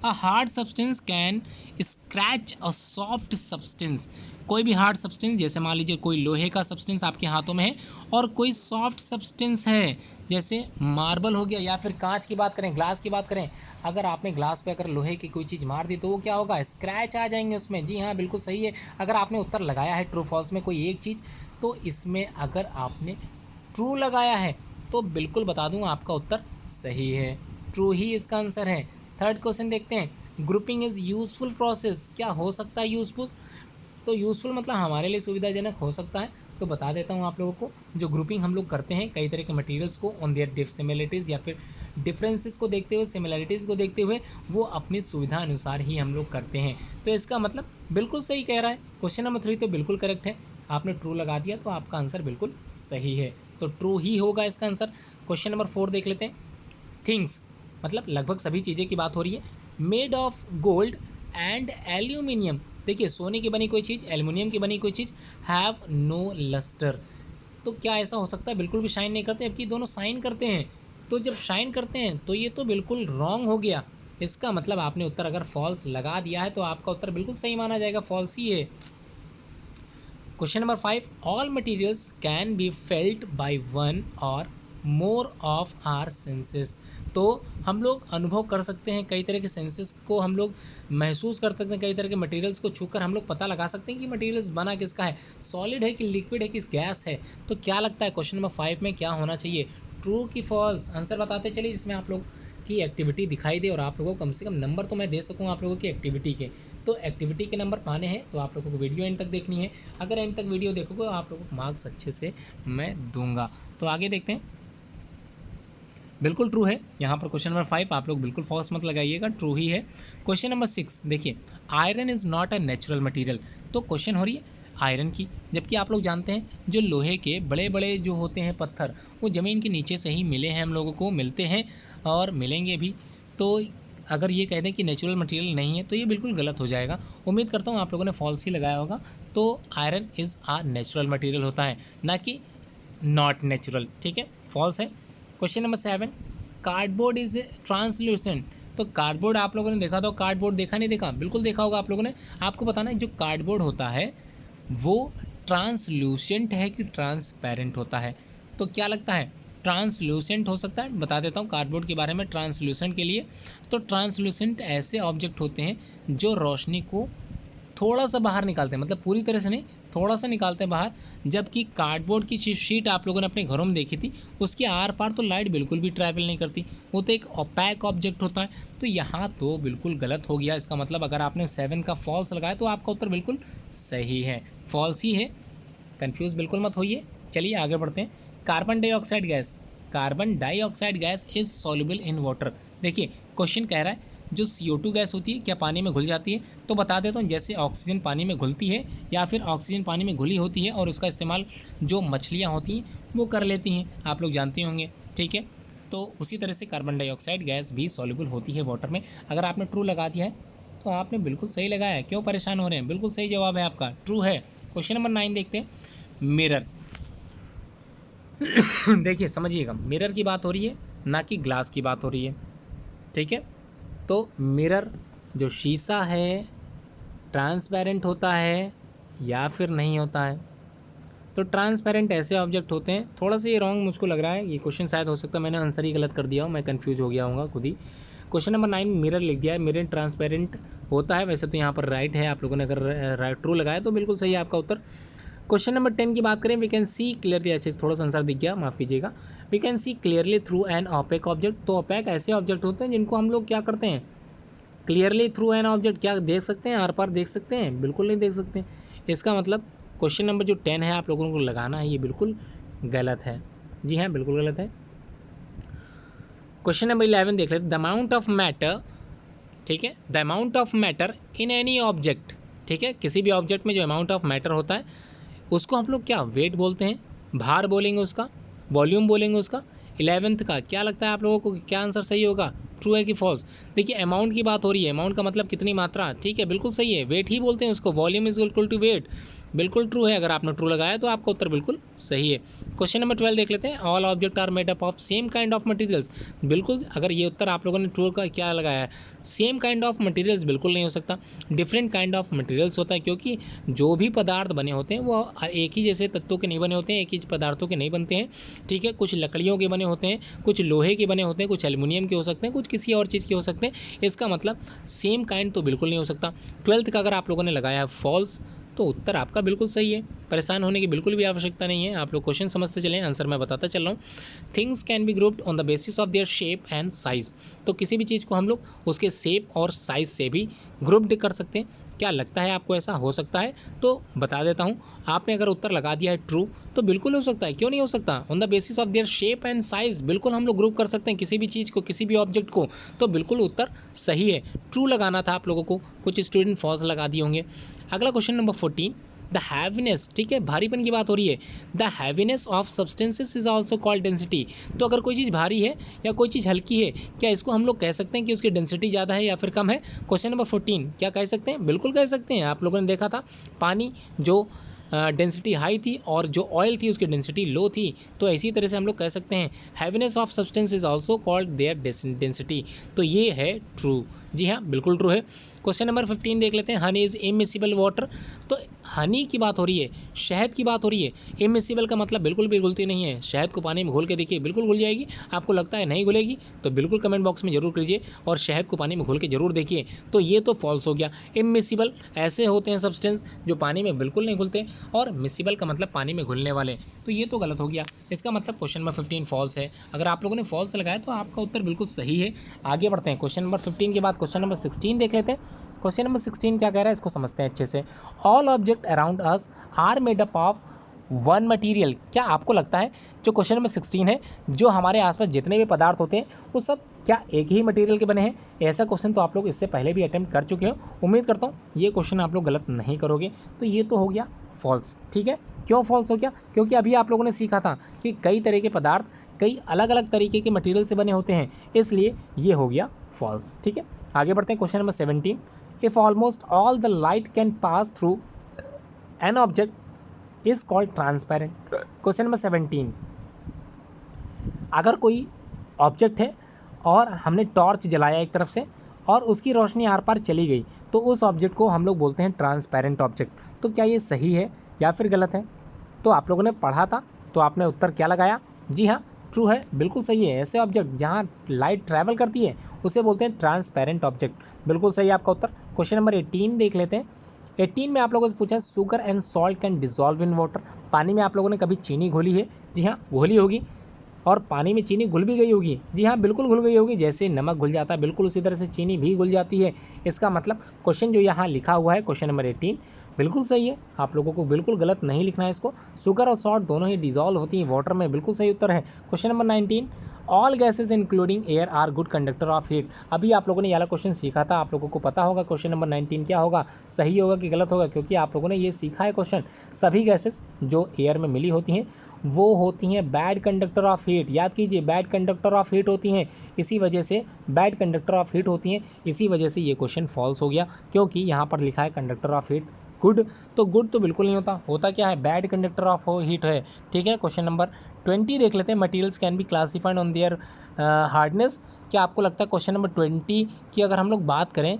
A hard substance can scratch a soft substance. कोई भी हार्ड सब्सटेंस, जैसे मान लीजिए कोई लोहे का सब्सटेंस आपके हाथों में है और कोई सॉफ्ट सब्सटेंस है, जैसे मार्बल हो गया, या फिर कांच की बात करें, ग्लास की बात करें, अगर आपने ग्लास पे अगर लोहे की कोई चीज़ मार दी तो वो क्या होगा, स्क्रैच आ जाएंगे उसमें। जी हाँ, बिल्कुल सही है। अगर आपने उत्तर लगाया है ट्रू फॉल्स में कोई एक चीज़, तो इसमें अगर आपने ट्रू लगाया है तो बिल्कुल बता दूँ आपका उत्तर सही है, ट्रू ही इसका आंसर है। थर्ड क्वेश्चन देखते हैं, ग्रुपिंग इज़ यूज़फुल प्रोसेस, क्या हो सकता है यूज़फुल? तो यूज़फुल मतलब हमारे लिए सुविधाजनक हो सकता है। तो बता देता हूँ आप लोगों को, जो ग्रुपिंग हम लोग करते हैं कई तरह के मटेरियल्स को ऑन देयर सिमिलरिटीज़ या फिर डिफरेंसेस को देखते हुए, सिमिलरिटीज़ को देखते हुए, वो अपनी सुविधा अनुसार ही हम लोग करते हैं। तो इसका मतलब बिल्कुल सही कह रहा है। क्वेश्चन नंबर 3 तो बिल्कुल करेक्ट है, आपने ट्रू लगा दिया तो आपका आंसर बिल्कुल सही है, तो ट्रू ही होगा इसका आंसर। क्वेश्चन नंबर 4 देख लेते हैं, थिंग्स मतलब लगभग सभी चीज़ें की बात हो रही है, made of gold and aluminium, देखिए सोने की बनी कोई चीज़, एल्युमिनियम की बनी कोई चीज़, हैव नो लस्टर, तो क्या ऐसा हो सकता है? बिल्कुल भी शाइन नहीं करते, जबकि दोनों शाइन करते हैं। तो जब शाइन करते हैं तो ये तो बिल्कुल रॉन्ग हो गया। इसका मतलब आपने उत्तर अगर फॉल्स लगा दिया है तो आपका उत्तर बिल्कुल सही माना जाएगा, फॉल्स ही है। Question number 5, all materials can be felt by one और मोर ऑफ आर सेंसेस, तो हम लोग अनुभव कर सकते हैं, कई तरह के सेंसेस को हम लोग महसूस कर सकते हैं, कई तरह के मटेरियल्स को छूकर हम लोग पता लगा सकते हैं कि मटेरियल्स बना किसका है, सॉलिड है कि लिक्विड है कि गैस है। तो क्या लगता है क्वेश्चन नंबर 5 में क्या होना चाहिए, ट्रू की फॉल्स? आंसर बताते चलिए, जिसमें आप लोग की एक्टिविटी दिखाई दे और आप लोगों को कम से कम नंबर तो मैं दे सकूँ आप लोगों की एक्टिविटी के। तो एक्टिविटी के नंबर पाने हैं तो आप लोगों को वीडियो एंड तक देखनी है, अगर एंड तक वीडियो देखोगे तो आप लोगों को मार्क्स अच्छे से मैं दूंगा। तो आगे देखते हैं, बिल्कुल ट्रू है यहाँ पर क्वेश्चन नंबर 5, आप लोग बिल्कुल फॉल्स मत लगाइएगा, ट्रू ही है। क्वेश्चन नंबर 6 देखिए, iron is not a natural material, तो क्वेश्चन हो रही है आयरन की, जबकि आप लोग जानते हैं जो लोहे के बड़े बड़े जो होते हैं पत्थर, वो ज़मीन के नीचे से ही मिले हैं, हम लोगों को मिलते हैं और मिलेंगे भी। तो अगर ये कह दें कि नेचुरल मटेरियल नहीं है तो ये बिल्कुल गलत हो जाएगा। उम्मीद करता हूँ आप लोगों ने फॉल्स ही लगाया होगा। तो iron is a natural material होता है, ना कि नॉट नेचुरल, ठीक है, फॉल्स है। Question number 7, cardboard is translucent, तो कार्डबोर्ड आप लोगों ने देखा तो कार्डबोर्ड देखा नहीं देखा, बिल्कुल देखा होगा आप लोगों ने। आपको बताना है जो कार्डबोर्ड होता है वो ट्रांसल्यूसेंट है कि ट्रांसपेरेंट होता है, तो क्या लगता है? ट्रांसल्यूसेंट हो सकता है। बता देता हूँ कार्डबोर्ड के बारे में ट्रांसल्यूसेंट के लिए, तो ट्रांसल्यूसेंट ऐसे ऑब्जेक्ट होते हैं जो रोशनी को थोड़ा सा बाहर निकालते हैं, मतलब पूरी तरह से नहीं, थोड़ा सा निकालते हैं बाहर। जबकि कार्डबोर्ड की शीट आप लोगों ने अपने घरों में देखी थी, उसके आर पार तो लाइट बिल्कुल भी ट्रैवल नहीं करती, वो तो एक ओपैक ऑब्जेक्ट होता है। तो यहाँ तो बिल्कुल गलत हो गया। इसका मतलब अगर आपने 7 का फॉल्स लगाया तो आपका उत्तर बिल्कुल सही है, फॉल्स ही है, कन्फ्यूज़ बिल्कुल मत होइए। चलिए आगे बढ़ते हैं, carbon dioxide gas, carbon dioxide gas is soluble in water, देखिए क्वेश्चन कह रहा है जो CO2 गैस होती है क्या पानी में घुल जाती है? तो बता देता हूँ, जैसे ऑक्सीजन पानी में घुलती है या फिर ऑक्सीजन पानी में घुली होती है और उसका इस्तेमाल जो मछलियाँ होती हैं वो कर लेती हैं, आप लोग जानते होंगे, ठीक है। तो उसी तरह से कार्बन डाइऑक्साइड गैस भी सॉल्युबल होती है वाटर में। अगर आपने ट्रू लगा दिया है तो आपने बिल्कुल सही लगाया है, क्यों परेशान हो रहे हैं? बिल्कुल सही जवाब है आपका, ट्रू है। क्वेश्चन नंबर 9 देखते हैं, मिरर देखिए समझिएगा, मिरर की बात हो रही है ना कि ग्लास की बात हो रही है, ठीक है। तो मिरर जो शीशा है ट्रांसपेरेंट होता है या फिर नहीं होता है? तो ट्रांसपेरेंट ऐसे ऑब्जेक्ट होते हैं, थोड़ा सा ये रॉन्ग मुझको लग रहा है, ये क्वेश्चन शायद हो सकता है मैंने आंसर ही गलत कर दिया हूँ, मैं कंफ्यूज हो गया हूँ खुद ही। क्वेश्चन नंबर 9 मिरर लिख दिया है, मिरर ट्रांसपेरेंट होता है, वैसे तो यहाँ पर राइट है, आप लोगों ने अगर राइट ट्रू लगाया तो बिल्कुल सही है आपका उत्तर। क्वेश्चन नंबर 10 की बात करें, वी कैन सी क्लियरली, अच्छे से थोड़ा सा आंसर दिख गया, माफ़ कीजिएगा। We can see clearly through an opaque object, तो ओपेक ऐसे ऑब्जेक्ट होते हैं जिनको हम लोग क्या करते हैं, क्लियरली थ्रू एन ऑब्जेक्ट, क्या देख सकते हैं, आर पार देख सकते हैं? बिल्कुल नहीं देख सकते। इसका मतलब क्वेश्चन नंबर जो 10 है आप लोगों को लगाना है, ये बिल्कुल गलत है, जी हाँ बिल्कुल गलत है। क्वेश्चन नंबर 11 देख लेते, द अमाउंट ऑफ मैटर, ठीक है, the amount of matter in any object, ठीक है, किसी भी ऑब्जेक्ट में जो अमाउंट ऑफ मैटर होता है उसको हम लोग क्या वेट बोलते हैं, भार बोलेंगे उसका, वॉल्यूम बोलेंगे उसका। 11th का क्या लगता है आप लोगों को, क्या आंसर सही होगा, ट्रू है कि फॉल्स? देखिए अमाउंट की बात हो रही है, अमाउंट का मतलब कितनी मात्रा, ठीक है बिल्कुल सही है, वेट ही बोलते हैं उसको, volume is equal to weight, बिल्कुल ट्रू है। अगर आपने ट्रू लगाया तो आपका उत्तर बिल्कुल सही है। क्वेश्चन नंबर 12 देख लेते हैं, all object are made up of same kind of materials, बिल्कुल अगर ये उत्तर आप लोगों ने ट्रू का क्या लगाया है, सेम काइंड ऑफ मटेरियल्स बिल्कुल नहीं हो सकता, डिफरेंट काइंड ऑफ मटेरियल्स होता है, क्योंकि जो भी पदार्थ बने होते हैं वो एक ही जैसे तत्वों के नहीं बने होते हैं, एक ही पदार्थों के नहीं बनते हैं, ठीक है, कुछ लकड़ियों के बने होते हैं, कुछ लोहे के बने होते हैं, कुछ एल्युमिनियम के हो सकते हैं, कुछ किसी और चीज़ के हो सकते हैं। इसका मतलब सेम काइंड तो बिल्कुल नहीं हो सकता। 12th का अगर आप लोगों ने लगाया है फॉल्स तो उत्तर आपका बिल्कुल सही है। परेशान होने की बिल्कुल भी आवश्यकता नहीं है, आप लोग क्वेश्चन समझते चलें, आंसर मैं बताता चल रहा हूँ। Things can be grouped on the basis of their shape and size. तो किसी भी चीज़ को हम लोग उसके शेप और साइज़ से भी ग्रुप्ड कर सकते हैं। क्या लगता है आपको ऐसा हो सकता है? तो बता देता हूँ, आपने अगर उत्तर लगा दिया है ट्रू, तो बिल्कुल हो सकता है, क्यों नहीं हो सकता। On the basis of their shape and size, बिल्कुल हम लोग ग्रुप कर सकते हैं किसी भी चीज़ को, किसी भी ऑब्जेक्ट को, तो बिल्कुल उत्तर सही है। ट्रू लगाना था आप लोगों को, कुछ स्टूडेंट फॉल्स लगा दिए होंगे। अगला क्वेश्चन नंबर 14, द हैवीनेस, ठीक है, भारीपन की बात हो रही है। The heaviness of substances is also called density. तो अगर कोई चीज़ भारी है या कोई चीज़ हल्की है, क्या इसको हम लोग कह सकते हैं कि उसकी डेंसिटी ज़्यादा है या फिर कम है? क्वेश्चन नंबर 14, क्या कह सकते हैं? बिल्कुल कह सकते हैं। आप लोगों ने देखा था पानी जो डेंसिटी हाई थी और जो ऑयल थी उसकी डेंसिटी लो थी, तो इसी तरह से हम लोग कह सकते हैं heaviness of substance is also called their density. तो ये है ट्रू, जी हाँ बिल्कुल ट्रू है। क्वेश्चन नंबर 15 देख लेते हैं, हनी इज़ इमिसिबल वाटर। तो हनी की बात हो रही है, शहद की बात हो रही है। इमिसिबल का मतलब बिल्कुल भी घुलती नहीं है। शहद को पानी में घोल के देखिए, बिल्कुल घुल जाएगी। आपको लगता है नहीं घुलेगी, तो बिल्कुल कमेंट बॉक्स में जरूर कीजिए और शहद को पानी में घोल के जरूर देखिए। तो ये तो फॉल्स हो गया। इमिसिबल ऐसे होते हैं सब्सटेंस जो पानी में बिल्कुल नहीं घुलते, और मिसिबल का मतलब पानी में घुलने वाले, तो ये तो गलत हो गया। इसका मतलब क्वेश्चन नंबर 15 फॉल्स है। अगर आप लोगों ने फॉल्स लगाया तो आपका उत्तर बिल्कुल सही है। आगे बढ़ते हैं, क्वेश्चन नंबर 15 के बाद क्वेश्चन नंबर 16 देख लेते हैं। क्वेश्चन नंबर 16 क्या कह रहा है, इसको समझते हैं अच्छे से। All object around us are made up of one material. क्या आपको लगता है जो क्वेश्चन नंबर 16 है, जो हमारे आसपास जितने भी पदार्थ होते हैं वो सब क्या एक ही मटेरियल के बने हैं? ऐसा क्वेश्चन तो आप लोग इससे पहले भी अटेम्प्ट कर चुके हो। उम्मीद करता हूँ ये क्वेश्चन आप लोग गलत नहीं करोगे। तो ये तो हो गया फॉल्स, ठीक है। क्यों फॉल्स हो गया? क्योंकि अभी आप लोगों ने सीखा था कि कई तरह के पदार्थ कई अलग अलग तरीके के मटेरियल से बने होते हैं, इसलिए ये हो गया फॉल्स, ठीक है। आगे बढ़ते हैं, question number 17, if almost all the light can pass through an object is called transparent. Question number 17, अगर कोई ऑब्जेक्ट है और हमने टॉर्च जलाया एक तरफ से और उसकी रोशनी आर पार चली गई, तो उस ऑब्जेक्ट को हम लोग बोलते हैं ट्रांसपेरेंट ऑब्जेक्ट। तो क्या ये सही है या फिर गलत है? तो आप लोगों ने पढ़ा था, तो आपने उत्तर क्या लगाया? जी हाँ ट्रू है, बिल्कुल सही है। ऐसे ऑब्जेक्ट जहाँ लाइट ट्रैवल करती है उसे बोलते हैं ट्रांसपेरेंट ऑब्जेक्ट। बिल्कुल सही है आपका उत्तर। क्वेश्चन नंबर 18 देख लेते हैं। 18 में आप लोगों से पूछा sugar and salt can dissolve in water. पानी में आप लोगों ने कभी चीनी घोली है? जी हाँ घोली होगी। और पानी में चीनी घुल भी गई होगी? जी हाँ बिल्कुल घुल गई होगी। जैसे नमक घुल जाता है बिल्कुल उसी तरह से चीनी भी घुल जाती है। इसका मतलब क्वेश्चन जो यहाँ लिखा हुआ है क्वेश्चन नंबर 18 बिल्कुल सही है। आप लोगों को बिल्कुल गलत नहीं लिखना है इसको। शुगर और सॉल्ट दोनों ही डिजॉल्व होती हैं वाटर में, बिल्कुल सही उत्तर है। Question number 19, all gases including air are good conductor of heat. अभी आप लोगों ने ये वाला क्वेश्चन सीखा था, आप लोगों को पता होगा क्वेश्चन नंबर 19 क्या होगा, सही होगा कि गलत होगा, क्योंकि आप लोगों ने ये सीखा है क्वेश्चन। सभी गैसेस जो एयर में मिली होती हैं वो होती हैं बैड कंडक्टर ऑफ हीट। याद कीजिए बैड कंडक्टर ऑफ हीट होती हैं, इसी वजह से बैड कंडक्टर ऑफ हीट होती हैं, इसी वजह से ये क्वेश्चन फॉल्स हो गया, क्योंकि यहाँ पर लिखा है कंडक्टर ऑफ हीट गुड। तो गुड तो बिल्कुल नहीं होता, होता क्या है? बैड कंडक्टर ऑफ हीट है, ठीक है। क्वेश्चन नंबर 20 देख लेते हैं। Materials can be classified on their hardness. क्या आपको लगता है क्वेश्चन नंबर 20 की अगर हम लोग बात करें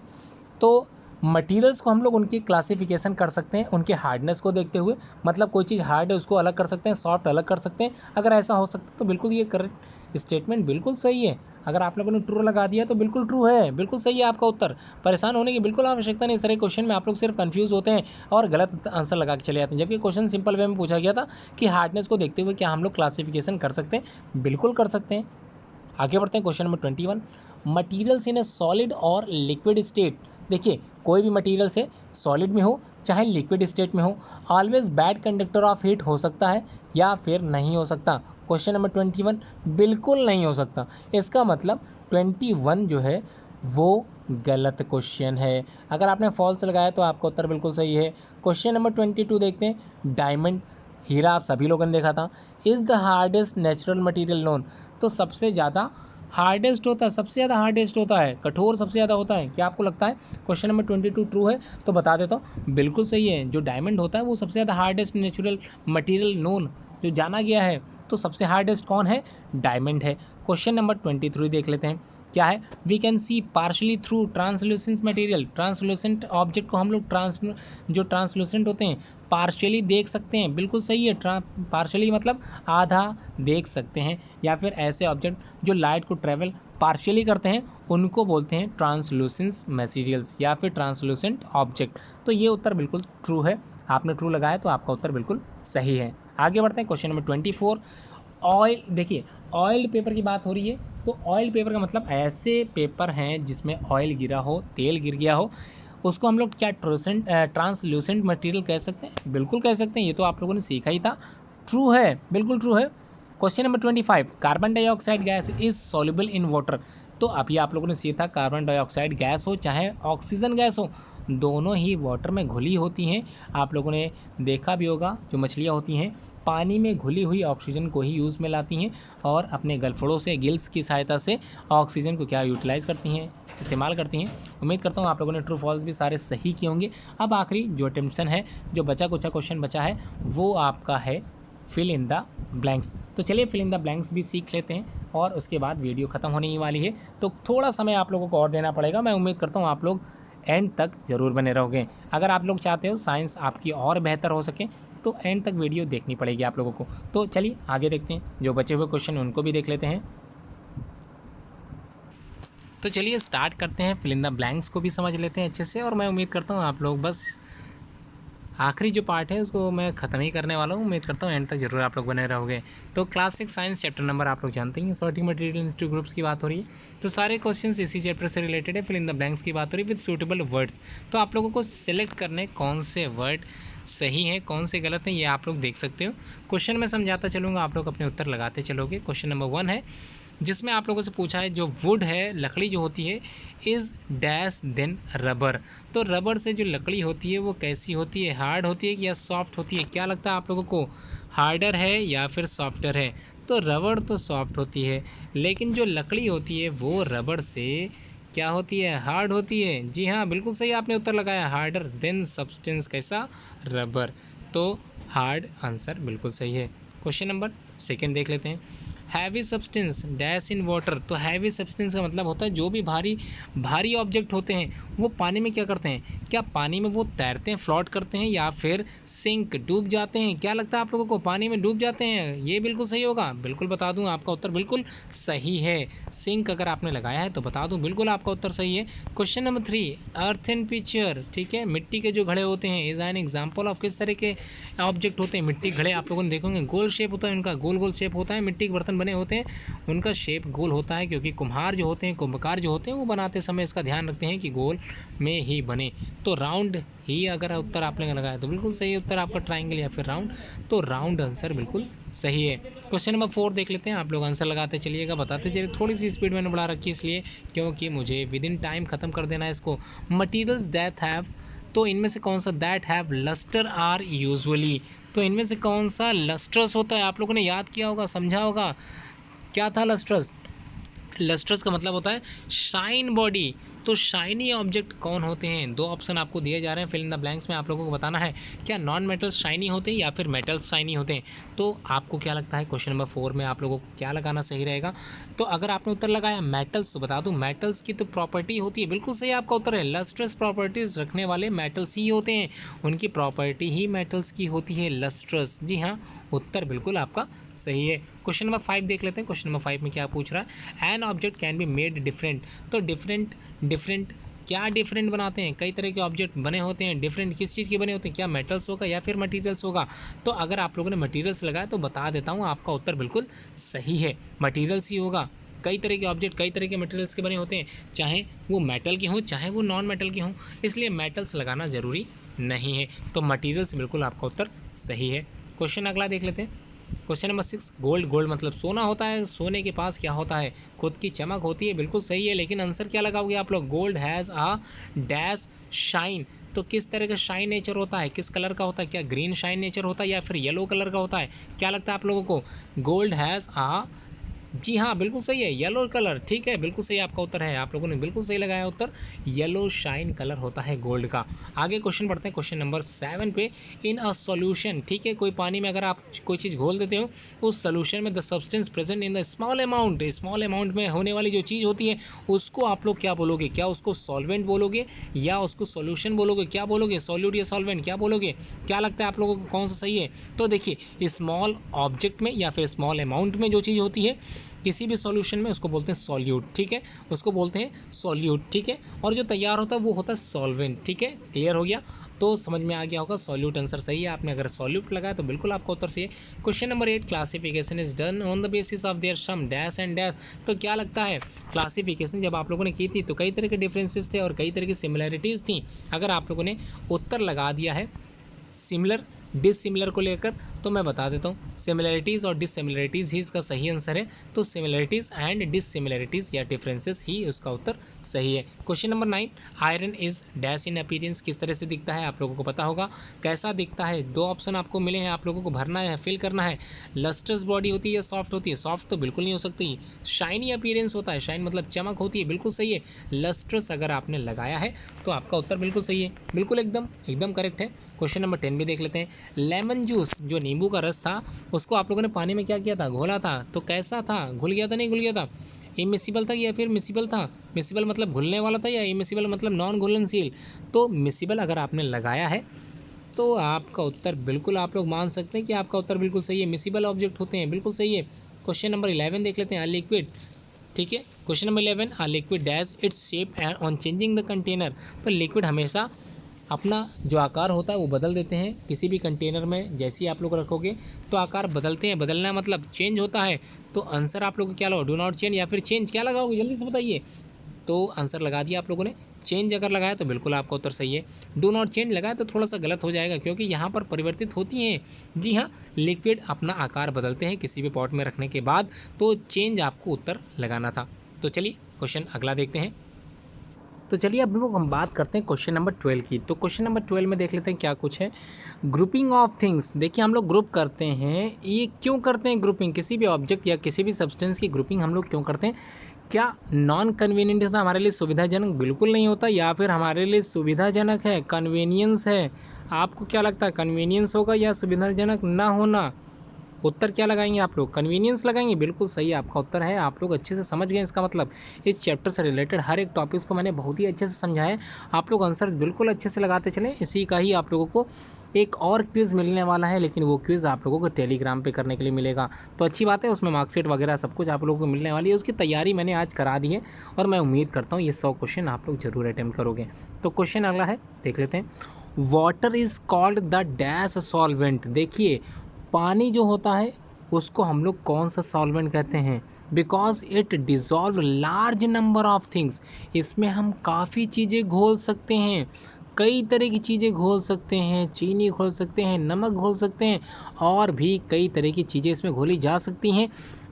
तो मटीरियल्स को हम लोग उनकी क्लासिफिकेशन कर सकते हैं उनके हार्डनेस को देखते हुए? मतलब कोई चीज़ हार्ड है उसको अलग कर सकते हैं, सॉफ्ट अलग कर सकते हैं। अगर ऐसा हो सकता है तो बिल्कुल ये करेक्ट स्टेटमेंट बिल्कुल सही है। अगर आप लोगों ने ट्रू लगा दिया तो बिल्कुल ट्रू है, बिल्कुल सही है आपका उत्तर। परेशान होने की बिल्कुल आवश्यकता नहीं। इस तरह क्वेश्चन में आप लोग सिर्फ कंफ्यूज होते हैं और गलत आंसर लगा के चले जाते हैं, जबकि क्वेश्चन सिंपल वे में पूछा गया था कि हार्डनेस को देखते हुए क्या हम लोग क्लासिफिकेशन कर सकते हैं? बिल्कुल कर सकते हैं। आगे बढ़ते हैं, क्वेश्चन नंबर 21, मटीरियल्स इन ए सॉलिड और लिक्विड स्टेट। देखिए कोई भी मटीरियल से सॉलिड में हो चाहे लिक्विड स्टेट में हो, always bad conductor of heat हो सकता है या फिर नहीं हो सकता? क्वेश्चन नंबर 21 बिल्कुल नहीं हो सकता। इसका मतलब 21 जो है वो गलत क्वेश्चन है। अगर आपने फॉल्स लगाया तो आपका उत्तर बिल्कुल सही है। क्वेश्चन नंबर 22 देखते हैं। डायमंड, हीरा आप सभी लोगों ने देखा था, is the hardest natural material known. तो सबसे ज़्यादा हार्डेस्ट होता है, सबसे ज़्यादा हार्डेस्ट होता है, कठोर सबसे ज़्यादा होता है। क्या आपको लगता है क्वेश्चन नंबर 22 ट्रू है? तो बता देता हूँ बिल्कुल सही है। जो डायमंड होता है वो सबसे ज़्यादा हार्डेस्ट नेचुरल मटीरियल नोन जो जाना गया है, तो सबसे हार्डेस्ट कौन है? डायमंड है। क्वेश्चन नंबर 23 देख लेते हैं। क्या है? We can see partially through translucent material. Translucent object को हम लोग जो ट्रांसल्यूसेंट होते हैं पार्शियली देख सकते हैं। बिल्कुल सही है। पार्शियली मतलब आधा देख सकते हैं, या फिर ऐसे ऑब्जेक्ट जो लाइट को ट्रेवल पार्शियली करते हैं उनको बोलते हैं ट्रांसल्यूसेंट मटेरियल्स या फिर ट्रांसल्यूसेंट ऑब्जेक्ट। तो ये उत्तर बिल्कुल ट्रू है। आपने ट्रू लगाया तो आपका उत्तर बिल्कुल सही है। आगे बढ़ते हैं क्वेश्चन नंबर 24। ऑयल, देखिए ऑयल पेपर की बात हो रही है, तो ऑयल पेपर का मतलब ऐसे पेपर हैं जिसमें ऑयल गिरा हो, तेल गिर गया हो, उसको हम लोग क्या ट्रांसल्यूसेंट मटेरियल कह सकते हैं? बिल्कुल कह सकते हैं, ये तो आप लोगों ने सीखा ही था। ट्रू है, बिल्कुल ट्रू है। Question number 25, carbon dioxide gas is soluble in water. तो अभी आप लोगों ने सीखा कार्बन डाइऑक्साइड गैस हो चाहे ऑक्सीजन गैस हो, दोनों ही वाटर में घुली होती हैं। आप लोगों ने देखा भी होगा, जो मछलियाँ होती हैं पानी में घुली हुई ऑक्सीजन को ही यूज़ में लाती हैं और अपने गलफड़ों से, गिल्स की सहायता से ऑक्सीजन को क्या यूटिलाइज़ करती हैं, इस्तेमाल करती हैं। उम्मीद करता हूँ आप लोगों ने ट्रू फॉल्स भी सारे सही किए होंगे। अब आखिरी जो अटेम्प्शन है, जो बचा कुचा क्वेश्चन बचा है, वो आपका है फिल इन द ब्लैंक्स। तो चलिए फिल इन द ब्लैंक्स भी सीख लेते हैं और उसके बाद वीडियो ख़त्म होने ही वाली है, तो थोड़ा समय आप लोगों को और देना पड़ेगा। मैं उम्मीद करता हूँ आप लोग एंड तक ज़रूर बने रहोगे। अगर आप लोग चाहते हो साइंस आपकी और बेहतर हो सके तो एंड तक वीडियो देखनी पड़ेगी आप लोगों को। तो चलिए आगे देखते हैं, जो बचे हुए क्वेश्चन उनको भी देख लेते हैं। तो चलिए स्टार्ट करते हैं, फिल इन द ब्लैंक्स को भी समझ लेते हैं अच्छे से। और मैं उम्मीद करता हूँ आप लोग बस आखिरी जो पार्ट है उसको मैं ख़त्म ही करने वाला हूँ। उम्मीद करता हूँ एंड तक जरूर आप लोग बने रहोगे। तो क्लासिक साइंस चैप्टर नंबर आप लोग जानते हैं, सॉर्टिंग मटेरियल इंटू ग्रुप्स की बात हो रही है, तो सारे क्वेश्चंस इसी चैप्टर से रिलेटेड है। फिल इन द ब्लैंक्स की बात हो रही है विद सूटेबल वर्ड्स। तो आप लोगों को सिलेक्ट करने कौन से वर्ड सही हैं, कौन से गलत हैं, ये आप लोग देख सकते हो। क्वेश्चन में समझाता चलूँगा, आप लोग अपने उत्तर लगाते चलोगे। क्वेश्चन नंबर 1 है, जिसमें आप लोगों से पूछा है जो वुड है, लकड़ी जो होती है, इज़ डैश देन रबर। तो रबर से जो लकड़ी होती है वो कैसी होती है, हार्ड होती है या सॉफ्ट होती है? क्या लगता है आप लोगों को, हार्डर है या फिर सॉफ्टर है? तो रबर तो सॉफ्ट होती है, लेकिन जो लकड़ी होती है वो रबर से क्या होती है, हार्ड होती है। जी हाँ, बिल्कुल सही आपने उत्तर लगाया, हार्डर देन सब्सटेंस, कैसा, रबर। तो हार्ड आंसर बिल्कुल सही है। क्वेश्चन नंबर 2 देख लेते हैं। Heavy substance dash in water. तो हैवी सब्सटेंस का मतलब होता है जो भी भारी ऑब्जेक्ट होते हैं वो पानी में क्या करते हैं, क्या पानी में वो तैरते हैं, फ्लोट करते हैं, या फिर सिंक, डूब जाते हैं? क्या लगता है आप लोगों को, पानी में डूब जाते हैं? ये बिल्कुल सही होगा, बिल्कुल बता दूं आपका उत्तर बिल्कुल सही है। सिंक अगर आपने लगाया है तो बता दूं बिल्कुल आपका उत्तर सही है। Question number 3, earth and picture, ठीक है, मिट्टी के जो घड़े होते हैं, इज एन एग्जाम्पल ऑफ किस तरह के ऑब्जेक्ट होते हैं? मिट्टी घड़े आप लोगों ने देखोगे गोल शेप होता है उनका, गोल गोल शेप होता है, मिट्टी के बर्तन बने होते हैं उनका शेप गोल होता है, क्योंकि कुम्हार जो होते हैं, कुंभकार जो होते हैं, वो बनाते समय इसका ध्यान रखते हैं कि गोल में ही बने। तो राउंड ही अगर उत्तर आपने लगाया तो बिल्कुल सही उत्तर आपका, ट्राइंगल या फिर राउंड, तो राउंड आंसर बिल्कुल सही है। क्वेश्चन नंबर 4 देख लेते हैं, आप लोग आंसर लगाते चलिएगा, बताते चलिए। थोड़ी सी स्पीड मैंने बढ़ा रखी है इसलिए क्योंकि मुझे विद इन टाइम ख़त्म कर देना है इसको। मटीरियल्स दैट हैव, तो इनमें से कौन सा, that have lustre are usually, तो इनमें से कौन सा लस्ट्रस होता है? आप लोगों ने याद किया होगा, समझा होगा, क्या था लस्ट्रस? लस्ट्रस का मतलब होता है शाइन बॉडी। तो शाइनी ऑब्जेक्ट कौन होते हैं? 2 ऑप्शन आपको दिए जा रहे हैं, फिल इन द ब्लैंक्स में आप लोगों को बताना है क्या नॉन मेटल्स शाइनी होते हैं या फिर मेटल्स शाइनी होते हैं। तो आपको क्या लगता है क्वेश्चन नंबर 4 में आप लोगों को क्या लगाना सही रहेगा? तो अगर आपने उत्तर लगाया मेटल्स, तो बता दूं मेटल्स की तो प्रॉपर्टी होती है, बिल्कुल सही आपका उत्तर है, लस्ट्रस प्रॉपर्टीज़ रखने वाले मेटल्स ही होते हैं, उनकी प्रॉपर्टी ही मेटल्स की होती है, लस्ट्रस। जी हाँ, उत्तर बिल्कुल आपका सही है। क्वेश्चन नंबर 5 देख लेते हैं। क्वेश्चन नंबर 5 में क्या पूछ रहा है, an object can be made different. तो डिफरेंट क्या डिफरेंट बनाते हैं? कई तरह के ऑब्जेक्ट बने होते हैं, डिफरेंट किस चीज़ के बने होते हैं? क्या मेटल्स होगा या फिर मटेरियल्स होगा? तो अगर आप लोगों ने मटेरियल्स लगाया तो बता देता हूँ आपका उत्तर बिल्कुल सही है, मटेरियल्स ही होगा। कई तरह के ऑब्जेक्ट कई तरह के मटेरियल्स के बने होते हैं, चाहे वो मेटल के हों चाहे वो नॉन मेटल के हों, इसलिए मेटल्स लगाना ज़रूरी नहीं है। तो मटेरियल्स बिल्कुल आपका उत्तर सही है। क्वेश्चन अगला देख लेते हैं। क्वेश्चन नंबर 6, गोल्ड, गोल्ड मतलब सोना होता है, सोने के पास क्या होता है, खुद की चमक होती है, बिल्कुल सही है, लेकिन आंसर क्या लगाओगे आप लोग, gold has a dash shine. तो किस तरह का शाइन नेचर होता है, किस कलर का होता है, क्या ग्रीन शाइन नेचर होता है या फिर येलो कलर का होता है? क्या लगता है आप लोगों को, गोल्ड हैज़ आ, जी हाँ बिल्कुल सही है, येलो कलर, ठीक है, बिल्कुल सही आपका उत्तर है, आप लोगों ने बिल्कुल सही लगाया उत्तर, येलो शाइन कलर होता है गोल्ड का। आगे क्वेश्चन पढ़ते हैं, क्वेश्चन नंबर 7 पे, इन अ सॉल्यूशन, ठीक है, कोई पानी में अगर आप कोई चीज़ घोल देते हो, उस सॉल्यूशन में the substance present in the small amount में होने वाली जो चीज़ होती है उसको आप लोग क्या बोलोगे? क्या उसको सॉल्वेंट बोलोगे या उसको सॉल्यूशन बोलोगे? क्या बोलोगे, सॉल्यूट या सॉल्वेंट, क्या बोलोगे? क्या लगता है आप लोगों को कौन सा सही है? तो देखिए, स्मॉल ऑब्जेक्ट में या फिर स्मॉल अमाउंट में जो चीज़ होती है किसी भी सॉल्यूशन में, उसको बोलते हैं सॉल्यूट, ठीक है, उसको बोलते हैं सॉल्यूट, ठीक है, और जो तैयार होता है वो होता है सॉल्वेंट, ठीक है, क्लियर हो गया। तो समझ में आ गया होगा, सॉल्यूट आंसर सही है। आपने अगर सॉल्यूट लगाया तो बिल्कुल आपका उत्तर सही है। Question number 8, classification is done on the basis of their some dash and dash. तो क्या लगता है, क्लासिफिकेशन जब आप लोगों ने की थी तो कई तरह के डिफरेंसेस थे और कई तरह की सिमिलैरिटीज़ थी। अगर आप लोगों ने उत्तर लगा दिया है सिमिलर डिससिमिलर को लेकर, तो मैं बता देता हूँ सिमिलैरिटीज़ और डिससिमिलैरिटीज़ ही इसका सही आंसर है। तो सिमिलैरिटीज़ एंड डिससिमिलैरिटीज़ या डिफरेंसेस ही उसका उत्तर सही है। Question number 9, iron is dash in appearance, किस तरह से दिखता है आप लोगों को पता होगा। कैसा दिखता है, 2 ऑप्शन आपको मिले हैं, आप लोगों को भरना है, फिल करना है। लस्ट्रस बॉडी होती है या सॉफ्ट होती है, सॉफ्ट तो बिल्कुल नहीं हो सकती। शाइनी अपीयरेंस होता है, शाइन मतलब चमक होती है, बिल्कुल सही है। लस्ट्रस अगर आपने लगाया है तो आपका उत्तर बिल्कुल सही है, बिल्कुल एकदम करेक्ट है। क्वेश्चन नंबर 10 भी देख लेते हैं। लेमन जूस, जो नींबू का रस था, उसको आप लोगों ने पानी में क्या किया था, घोला था, तो कैसा था, घुल गया था नहीं घुल गया था, इमिसिबल था या फिर मिसिबल था। मिसिबल मतलब घुलने वाला था या इमिसिबल मतलब नॉन घुलनशील। तो मिसिबल अगर आपने लगाया है तो आपका उत्तर बिल्कुल आप लोग मान सकते हैं कि आपका उत्तर बिल्कुल सही है। मिसिबल ऑब्जेक्ट होते हैं, बिल्कुल सही है। क्वेश्चन नंबर 11 देख लेते हैं। लिक्विड, ठीक है। Question number 11, liquid dash its shape and on changing the container. तो लिक्विड हमेशा अपना जो आकार होता है वो बदल देते हैं किसी भी कंटेनर में। जैसे ही आप लोग रखोगे तो आकार बदलते हैं, बदलना मतलब चेंज होता है। तो आंसर आप लोग को क्या लगाओ, डू नॉट चेंज या फिर चेंज, क्या लगाओगे जल्दी से बताइए। तो आंसर लगा दिया आप लोगों ने। चेंज अगर लगाया तो बिल्कुल आपका उत्तर सही है। डू नॉट चेंज लगाया तो थोड़ा सा गलत हो जाएगा, क्योंकि यहाँ पर परिवर्तित होती हैं। जी हाँ, लिक्विड अपना आकार बदलते हैं किसी भी पॉट में रखने के बाद, तो चेंज आपको उत्तर लगाना था। तो चलिए क्वेश्चन अगला देखते हैं। तो चलिए अब लोग हम बात करते हैं क्वेश्चन नंबर 12 की। तो क्वेश्चन नंबर 12 में देख लेते हैं क्या कुछ है। ग्रुपिंग ऑफ थिंग्स, देखिए हम लोग ग्रुप करते हैं, ये क्यों करते हैं ग्रुपिंग, किसी भी ऑब्जेक्ट या किसी भी सब्सटेंस की ग्रुपिंग हम लोग क्यों करते हैं। क्या नॉन कन्वीनियंट होता है, हमारे लिए सुविधाजनक बिल्कुल नहीं होता, या फिर हमारे लिए सुविधाजनक है, कन्वीनियंस है। आपको क्या लगता है, कन्वीनियंस होगा या सुविधाजनक ना होना। उत्तर क्या लगाएंगे आप लोग, कन्वीनियंस लगाएंगे, बिल्कुल सही आपका उत्तर है। आप लोग अच्छे से समझ गए, इसका मतलब इस चैप्टर से रिलेटेड हर एक टॉपिक्स को मैंने बहुत ही अच्छे से समझाया है। आप लोग आंसर्स बिल्कुल अच्छे से लगाते चलें। इसी का ही आप लोगों को एक और क्विज़ मिलने वाला है, लेकिन वो क्विज़ आप लोगों को टेलीग्राम पे करने के लिए मिलेगा। तो अच्छी बात है, उसमें मार्कशीट वगैरह सब कुछ आप लोगों को मिलने वाली है। उसकी तैयारी मैंने आज करा दी है और मैं उम्मीद करता हूँ ये 100 क्वेश्चन आप लोग जरूर अटैम्प्ट करोगे। तो क्वेश्चन अगला है, देख लेते हैं। Water is called the dash solvent. देखिए पानी जो होता है उसको हम लोग कौन सा सॉल्वेंट कहते हैं, because it dissolve large number of things. इसमें हम काफ़ी चीज़ें घोल सकते हैं, कई तरह की चीज़ें घोल सकते हैं, चीनी घोल सकते हैं, नमक घोल सकते हैं, और भी कई तरह की चीज़ें इसमें घोली जा सकती हैं।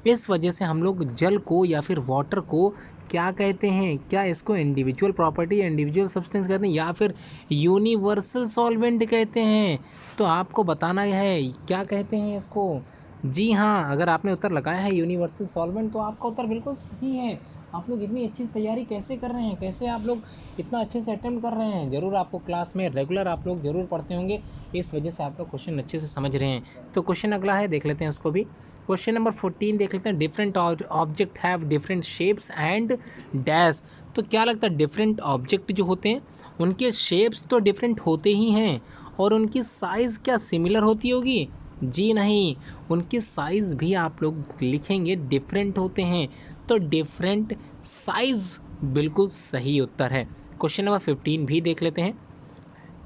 इस वजह से हम लोग जल को या फिर वाटर को क्या कहते हैं, क्या इसको इंडिविजुअल प्रॉपर्टी या इंडिविजुअल सब्सटेंस कहते हैं या फिर यूनिवर्सल सॉल्वेंट कहते हैं। तो आपको बताना है क्या कहते हैं इसको। जी हाँ, अगर आपने उत्तर लगाया है यूनिवर्सल सॉल्वेंट तो आपका उत्तर बिल्कुल सही है। आप लोग इतनी अच्छी तैयारी कैसे कर रहे हैं, कैसे आप लोग इतना अच्छे से अटेम्प्ट कर रहे हैं। ज़रूर आपको क्लास में रेगुलर आप लोग ज़रूर पढ़ते होंगे, इस वजह से आप लोग क्वेश्चन अच्छे से समझ रहे हैं। तो क्वेश्चन अगला है, देख लेते हैं उसको भी। क्वेश्चन नंबर 14 देख लेते हैं। Different object have different shapes and dash. तो क्या लगता है, डिफरेंट ऑब्जेक्ट जो होते हैं उनके शेप्स तो डिफरेंट होते ही हैं, और उनकी साइज़ क्या सिमिलर होती होगी। जी नहीं, उनकी साइज़ भी आप लोग लिखेंगे डिफरेंट होते हैं। तो डिफरेंट साइज़ बिल्कुल सही उत्तर है। क्वेश्चन नंबर 15 भी देख लेते हैं।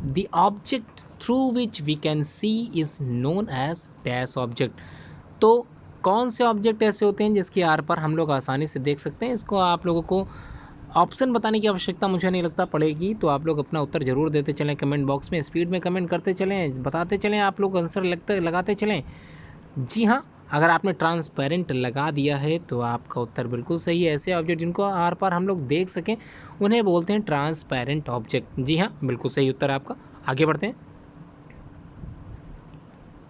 The object through which we can see is known as dash object. तो कौन से ऑब्जेक्ट ऐसे होते हैं जिसके आर पर हम लोग आसानी से देख सकते हैं। इसको आप लोगों को ऑप्शन बताने की आवश्यकता मुझे नहीं लगता पड़ेगी, तो आप लोग अपना उत्तर ज़रूर देते चलें कमेंट बॉक्स में, स्पीड में कमेंट करते चलें, बताते चलें, आप लोग आंसर लगाते चलें। जी हाँ, अगर आपने ट्रांसपेरेंट लगा दिया है तो आपका उत्तर बिल्कुल सही है। ऐसे ऑब्जेक्ट जिनको आर पार हम लोग देख सकें उन्हें बोलते हैं ट्रांसपेरेंट ऑब्जेक्ट। जी हाँ, बिल्कुल सही उत्तर है आपका। आगे बढ़ते हैं।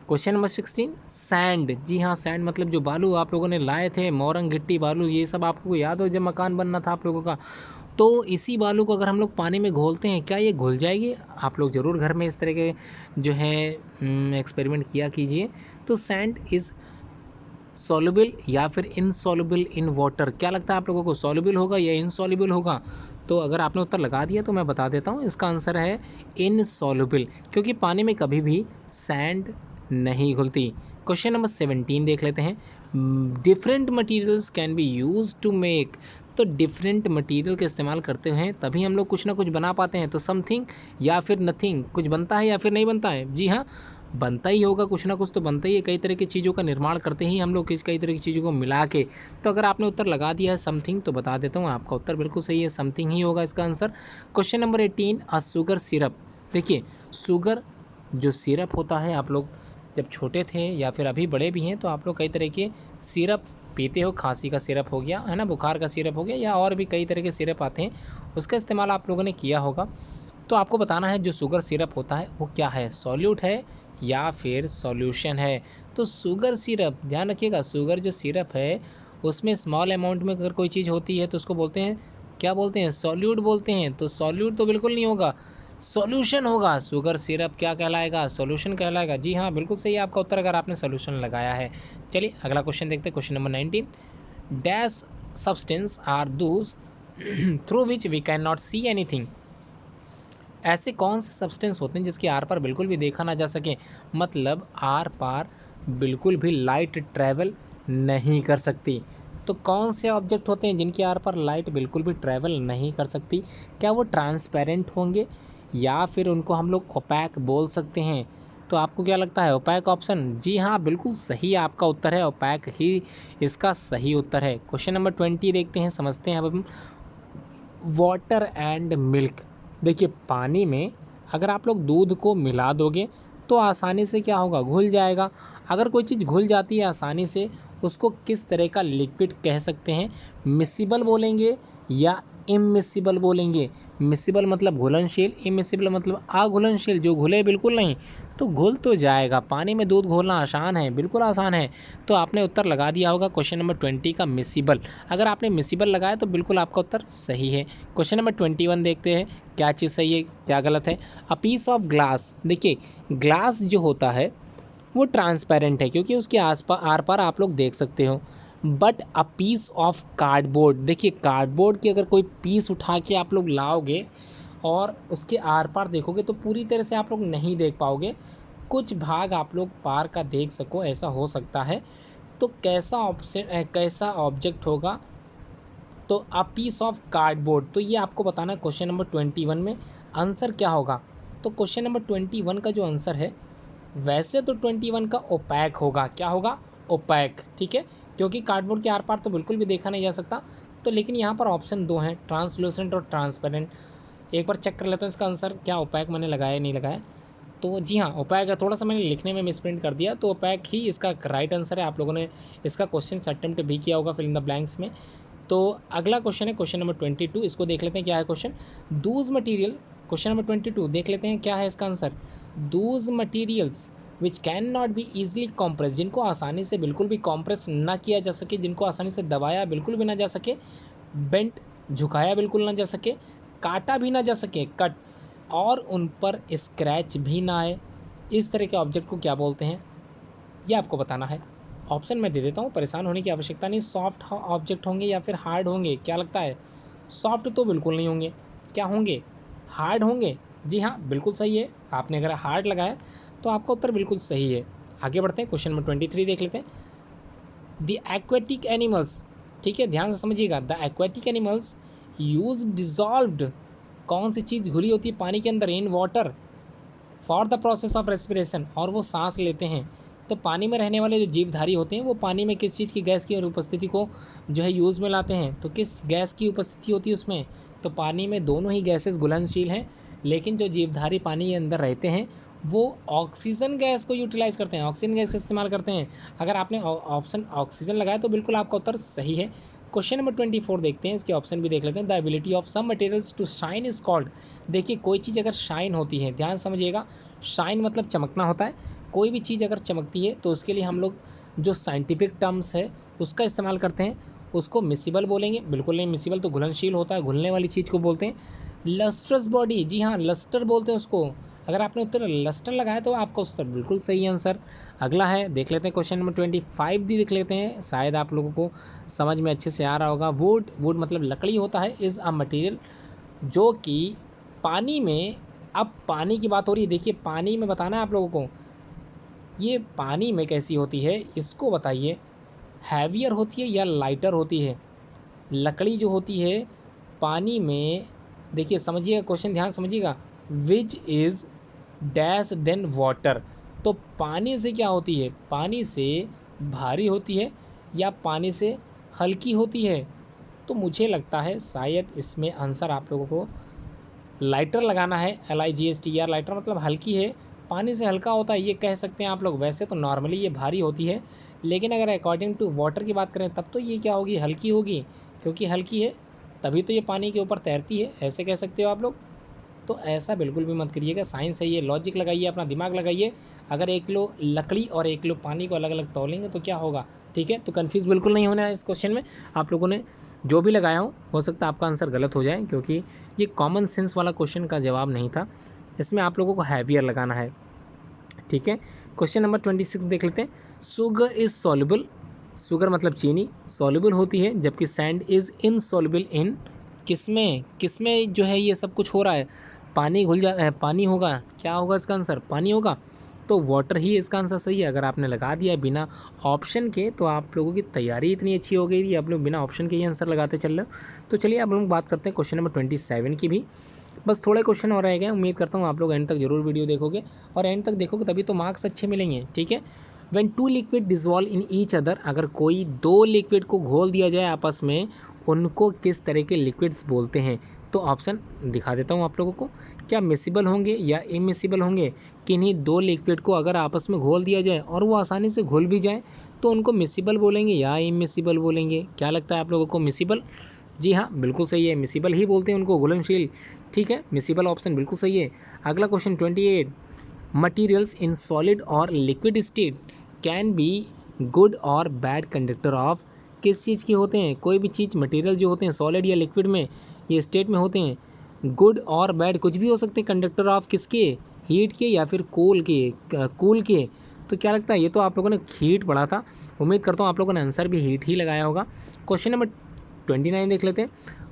Question number 16, sand. जी हाँ, सैंड मतलब जो बालू आप लोगों ने लाए थे, मोरंग गिट्टी बालू, ये सब आपको याद हो जब मकान बनना था आप लोगों का। तो इसी बालू को अगर हम लोग पानी में घोलते हैं, क्या ये घुल जाएगी। आप लोग ज़रूर घर में इस तरह के जो है एक्सपेरिमेंट किया कीजिए। तो सैंड इज़ सॉल्युबल या फिर इनसॉल्युबल इन वाटर। क्या लगता है आप लोगों को, सॉल्युबल होगा या इनसॉल्युबल होगा। तो अगर आपने उत्तर लगा दिया तो मैं बता देता हूँ, इसका आंसर है इनसॉल्युबल, क्योंकि पानी में कभी भी सैंड नहीं घुलती। क्वेश्चन नंबर 17 देख लेते हैं। Different materials can be use to make. तो डिफरेंट मटेरियल का इस्तेमाल करते हैं तभी हम लोग कुछ ना कुछ बना पाते हैं। तो समथिंग या फिर नथिंग, कुछ बनता है या फिर नहीं बनता है? जी हाँ, बनता ही होगा, कुछ ना कुछ तो बनता ही है। कई तरह की चीज़ों का निर्माण करते ही हम लोग कई तरह की चीज़ों को मिला के। तो अगर आपने उत्तर लगा दिया है समथिंग, तो बता देता हूँ आपका उत्तर बिल्कुल सही है, समथिंग ही होगा इसका आंसर। क्वेश्चन नंबर 18, अ शुगर सिरप। देखिए, शुगर जो सिरप होता है, आप लोग जब छोटे थे या फिर अभी बड़े भी हैं तो आप लोग कई तरह के सिरप पीते हो। खांसी का सिरप हो गया है ना, बुखार का सिरप हो गया, या और भी कई तरह के सिरप आते हैं, उसका इस्तेमाल आप लोगों ने किया होगा। तो आपको बताना है जो शुगर सिरप होता है वो क्या है, सॉल्यूट है या फिर सॉल्यूशन है। तो शुगर सिरप, ध्यान रखिएगा, शुगर जो सिरप है उसमें स्मॉल अमाउंट में अगर कोई चीज़ होती है तो उसको बोलते हैं, क्या बोलते हैं, सॉल्यूट बोलते हैं। तो सॉल्यूट तो बिल्कुल नहीं होगा, सॉल्यूशन होगा। शुगर सिरप क्या कहलाएगा, सॉल्यूशन कहलाएगा। जी हाँ, बिल्कुल सही है आपका उत्तर अगर आपने सॉल्यूशन लगाया है। चलिए अगला क्वेश्चन देखते हैं, question number 19, dash substance are those through which we can not see anything. ऐसे कौन से सब्सटेंस होते हैं जिसके आर पार बिल्कुल भी देखा ना जा सके, मतलब आर पार बिल्कुल भी लाइट ट्रैवल नहीं कर सकती। तो कौन से ऑब्जेक्ट होते हैं जिनके आर पार लाइट बिल्कुल भी ट्रैवल नहीं कर सकती? क्या वो ट्रांसपेरेंट होंगे या फिर उनको हम लोग ओपैक बोल सकते हैं? तो आपको क्या लगता है, ओपैक ऑप्शन? जी हाँ, बिल्कुल सही आपका उत्तर है, ओपैक ही इसका सही उत्तर है। क्वेश्चन नंबर 20 देखते हैं, समझते हैं अब हम। Water and milk. देखिए, पानी में अगर आप लोग दूध को मिला दोगे तो आसानी से क्या होगा, घुल जाएगा। अगर कोई चीज़ घुल जाती है आसानी से, उसको किस तरह का लिक्विड कह सकते हैं? मिसिबल बोलेंगे या इमिसिबल बोलेंगे? मिसिबल मतलब घुलनशील, इमिसिबल मतलब अघुलनशील, जो घुले बिल्कुल नहीं। तो घुल तो जाएगा, पानी में दूध घोलना आसान है, बिल्कुल आसान है। तो आपने उत्तर लगा दिया होगा क्वेश्चन नंबर 20 का, मिसिबल। अगर आपने मिसिबल लगाया तो बिल्कुल आपका उत्तर सही है। क्वेश्चन नंबर 21 देखते हैं, क्या चीज़ सही है क्या गलत है। A piece of glass. देखिए, ग्लास जो होता है वो ट्रांसपेरेंट है क्योंकि उसके आर पार आप लोग देख सकते हो। But a piece of cardboard, देखिए कार्डबोर्ड की अगर कोई पीस उठा के आप लोग लाओगे और उसके आर पार देखोगे तो पूरी तरह से आप लोग नहीं देख पाओगे, कुछ भाग आप लोग पार का देख सको, ऐसा हो सकता है। तो कैसा ऑप्शन, कैसा ऑब्जेक्ट होगा? तो अ पीस ऑफ कार्डबोर्ड। तो ये आपको बताना है क्वेश्चन नंबर 21 में आंसर क्या होगा। तो क्वेश्चन नंबर 21 का जो आंसर है, वैसे तो 21 का ओपैक होगा। क्या होगा? ओपैक, ठीक है, क्योंकि कार्डबोर्ड के आर पार तो बिल्कुल भी देखा नहीं जा सकता। तो लेकिन यहाँ पर ऑप्शन दो हैं, ट्रांसलूसेंट और ट्रांसपेरेंट। एक बार चेक कर लेते हैं इसका आंसर, क्या ओपैक मैंने लगाया नहीं लगाया। तो जी हाँ, ओपैक है, थोड़ा सा मैंने लिखने में मिसप्रिंट कर दिया, तो ओपैक ही इसका राइट आंसर है। आप लोगों ने इसका क्वेश्चन अटेम्प्ट भी किया होगा फिल इन द ब्लैंक्स में। तो अगला क्वेश्चन है क्वेश्चन नंबर 22, इसको देख लेते हैं क्या है question. Dooj material, question number 22 देख लेते हैं क्या है इसका answer. Dooj materials which can not be easily compress, जिनको आसानी से बिल्कुल भी कॉम्प्रेस ना किया जा सके, जिनको आसानी से दबाया बिल्कुल भी ना जा सके, बेंट झुकाया बिल्कुल ना जा सके, काटा भी ना जा सके कट, और उन पर स्क्रैच भी ना आए, इस तरह के ऑब्जेक्ट को क्या बोलते हैं, ये आपको बताना है। ऑप्शन मैं दे देता हूँ, परेशान होने की आवश्यकता नहीं। सॉफ्ट ऑब्जेक्ट होंगे या फिर हार्ड होंगे, क्या लगता है? सॉफ्ट तो बिल्कुल नहीं होंगे, क्या होंगे? हार्ड होंगे। जी हाँ, बिल्कुल सही है, आपने अगर हार्ड लगाया तो आपका उत्तर बिल्कुल सही है। आगे बढ़ते हैं, क्वेश्चन नंबर 23 देख लेते हैं। द एक्वेटिक एनिमल्स, ठीक है, ध्यान से समझिएगा। The aquatic animals use dissolved, कौन सी चीज़ घुली होती है पानी के अंदर, in water, for the process of respiration, और वो सांस लेते हैं। तो पानी में रहने वाले जो जीवधारी होते हैं वो पानी में किस चीज़ की, गैस की उपस्थिति को जो है यूज़ में लाते हैं। तो किस गैस की उपस्थिति होती है उसमें? तो पानी में दोनों ही गैसेस घुलनशील हैं, लेकिन जो जीवधारी पानी के अंदर रहते हैं वो ऑक्सीजन गैस को यूटिलाइज़ करते हैं, ऑक्सीजन गैस का इस्तेमाल करते हैं। अगर आपने ऑप्शन ऑक्सीजन लगाया तो बिल्कुल आपका उत्तर सही है। क्वेश्चन नंबर 24 देखते हैं, इसके ऑप्शन भी देख लेते हैं। The ability of some materials to shine is called. देखिए, कोई चीज़ अगर शाइन होती है, ध्यान समझिएगा, शाइन मतलब चमकना होता है। कोई भी चीज़ अगर चमकती है तो उसके लिए हम लोग जो साइंटिफिक टर्म्स है उसका इस्तेमाल करते हैं, उसको मिसिबल बोलेंगे। बिल्कुल नहीं, मिसिबल तो घुलनशील होता है, घुलने वाली चीज़ को बोलते हैं। लस्ट्रस बॉडी, जी हाँ, लस्टर बोलते हैं उसको। अगर आपने उत्तर लस्टर लगाया तो आपका उत्तर बिल्कुल सही आंसर। अगला है, देख लेते हैं क्वेश्चन नंबर 25 भी देख लेते हैं, शायद आप लोगों को समझ में अच्छे से आ रहा होगा। वुड, वुड मतलब लकड़ी होता है, इज़ अ मटीरियल जो कि पानी में, अब पानी की बात हो रही है, देखिए पानी में बताना है आप लोगों को, ये पानी में कैसी होती है इसको बताइए, हैवियर होती है या लाइटर होती है? लकड़ी जो होती है पानी में, देखिए समझिएगा क्वेश्चन, ध्यान समझिएगा, which is dash than water. तो पानी से क्या होती है, पानी से भारी होती है या पानी से हल्की होती है। तो मुझे लगता है शायद इसमें आंसर आप लोगों को लाइटर लगाना है, LIGHTER, लाइटर मतलब हल्की है, पानी से हल्का होता है ये कह सकते हैं आप लोग। वैसे तो नॉर्मली ये भारी होती है, लेकिन अगर अकॉर्डिंग टू वाटर की बात करें तब तो ये क्या होगी, हल्की होगी, क्योंकि हल्की है तभी तो ये पानी के ऊपर तैरती है, ऐसे कह सकते हो आप लोग। तो ऐसा बिल्कुल भी मत करिएगा, साइंस है ये, लॉजिक लगाइए, अपना दिमाग लगाइए। अगर 1 किलो लकड़ी और 1 किलो पानी को अलग अलग तौलेंगे तो क्या होगा, ठीक है। तो कन्फ्यूज़ बिल्कुल नहीं होना है इस क्वेश्चन में। आप लोगों ने जो भी लगाया हो सकता है आपका आंसर गलत हो जाए, क्योंकि ये कॉमन सेंस वाला क्वेश्चन का जवाब नहीं था, इसमें आप लोगों को हैवियर लगाना है, ठीक है। क्वेश्चन नंबर 26 देख लेते हैं। शुगर इज़ सॉल्युबल, शुगर मतलब चीनी, सॉल्युबल होती है, जबकि सैंड इज़ इनसॉल्युबल इन किसमें, किसमें जो है ये सब कुछ हो रहा है, पानी घुल जा, पानी होगा, क्या होगा इसका आंसर, पानी होगा। तो वाटर ही इसका आंसर सही है। अगर आपने लगा दिया बिना ऑप्शन के तो आप लोगों की तैयारी इतनी अच्छी हो गई थी, आप लोग बिना ऑप्शन के ही आंसर लगाते चल रहे हो। तो चलिए अब हम बात करते हैं क्वेश्चन नंबर 27 की भी। बस थोड़े क्वेश्चन और रह गए, उम्मीद करता हूँ आप लोग एंड तक जरूर वीडियो देखोगे, और एंड तक देखोगे तभी तो मार्क्स अच्छे मिलेंगे, ठीक है। When 2 liquid dissolve in each other, अगर कोई 2 लिक्विड को घोल दिया जाए आपस में, उनको किस तरह के लिक्विड्स बोलते हैं। तो ऑप्शन दिखा देता हूँ आप लोगों को, क्या मिसिबल होंगे या इमिसिबल होंगे। किन्हीं 2 लिक्विड को अगर आपस में घोल दिया जाए और वो आसानी से घुल भी जाए तो उनको मिसिबल बोलेंगे या इमिसिबल बोलेंगे। क्या लगता है आप लोगों को, मिसिबल? जी हाँ, बिल्कुल सही है, मिसिबल ही बोलते हैं उनको, घुलनशील, ठीक है, मिसिबल ऑप्शन बिल्कुल सही है। अगला क्वेश्चन 28, मटीरियल्स इन सॉलिड और liquid state can be good और बैड कंडक्टर ऑफ, किस चीज़ के होते हैं, कोई भी चीज़ मटेरियल जो होते हैं सॉलिड या लिक्विड में, ये स्टेट में होते हैं, गुड और बैड कुछ भी हो सकते हैं, कंडक्टर ऑफ किसके, हीट के या फिर कूल के। तो क्या लगता है, ये तो आप लोगों ने हीट पढ़ा था, उम्मीद करता हूँ आप लोगों ने आंसर भी हीट ही लगाया होगा। क्वेश्चन नंबर 29 देख लेते हैं।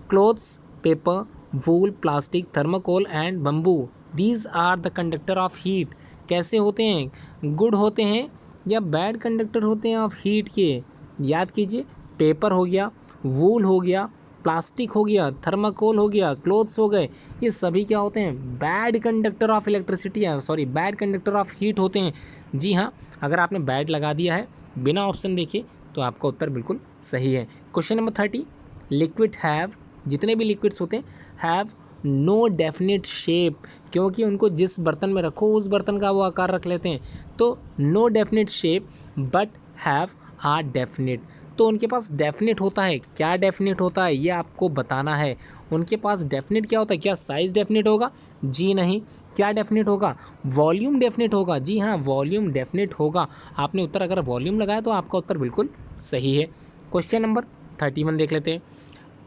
Clothes, paper, wool, plastic, thermocol and bamboo, these are the conductor of heat, कैसे होते हैं, गुड होते हैं या बैड कंडक्टर होते हैं ऑफ हीट के। याद कीजिए, पेपर हो गया, वूल हो गया, प्लास्टिक हो गया, थर्माकोल हो गया, क्लोथ्स हो गए, ये सभी क्या होते हैं, bad conductor of electricity, sorry bad conductor of heat होते हैं। जी हाँ, अगर आपने बैड लगा दिया है बिना ऑप्शन देखे तो आपका उत्तर बिल्कुल सही है। क्वेश्चन नंबर 30, लिक्विड हैव, जितने भी लिक्विड्स होते हैं हैव नो डेफिनेट शेप, क्योंकि उनको जिस बर्तन में रखो उस बर्तन का वो आकार रख लेते हैं। तो no definite shape but have a definite, तो उनके पास डेफिनेट होता है। क्या डेफिनेट होता है ये आपको बताना है। उनके पास डेफिनेट क्या होता है, क्या साइज़ डेफिनेट होगा, जी नहीं। क्या डेफिनेट होगा, वॉल्यूम डेफिनेट होगा, जी हाँ वॉल्यूम डेफिनेट होगा। आपने उत्तर अगर वॉल्यूम लगाया तो आपका उत्तर बिल्कुल सही है। क्वेश्चन नंबर 31 देख लेते हैं।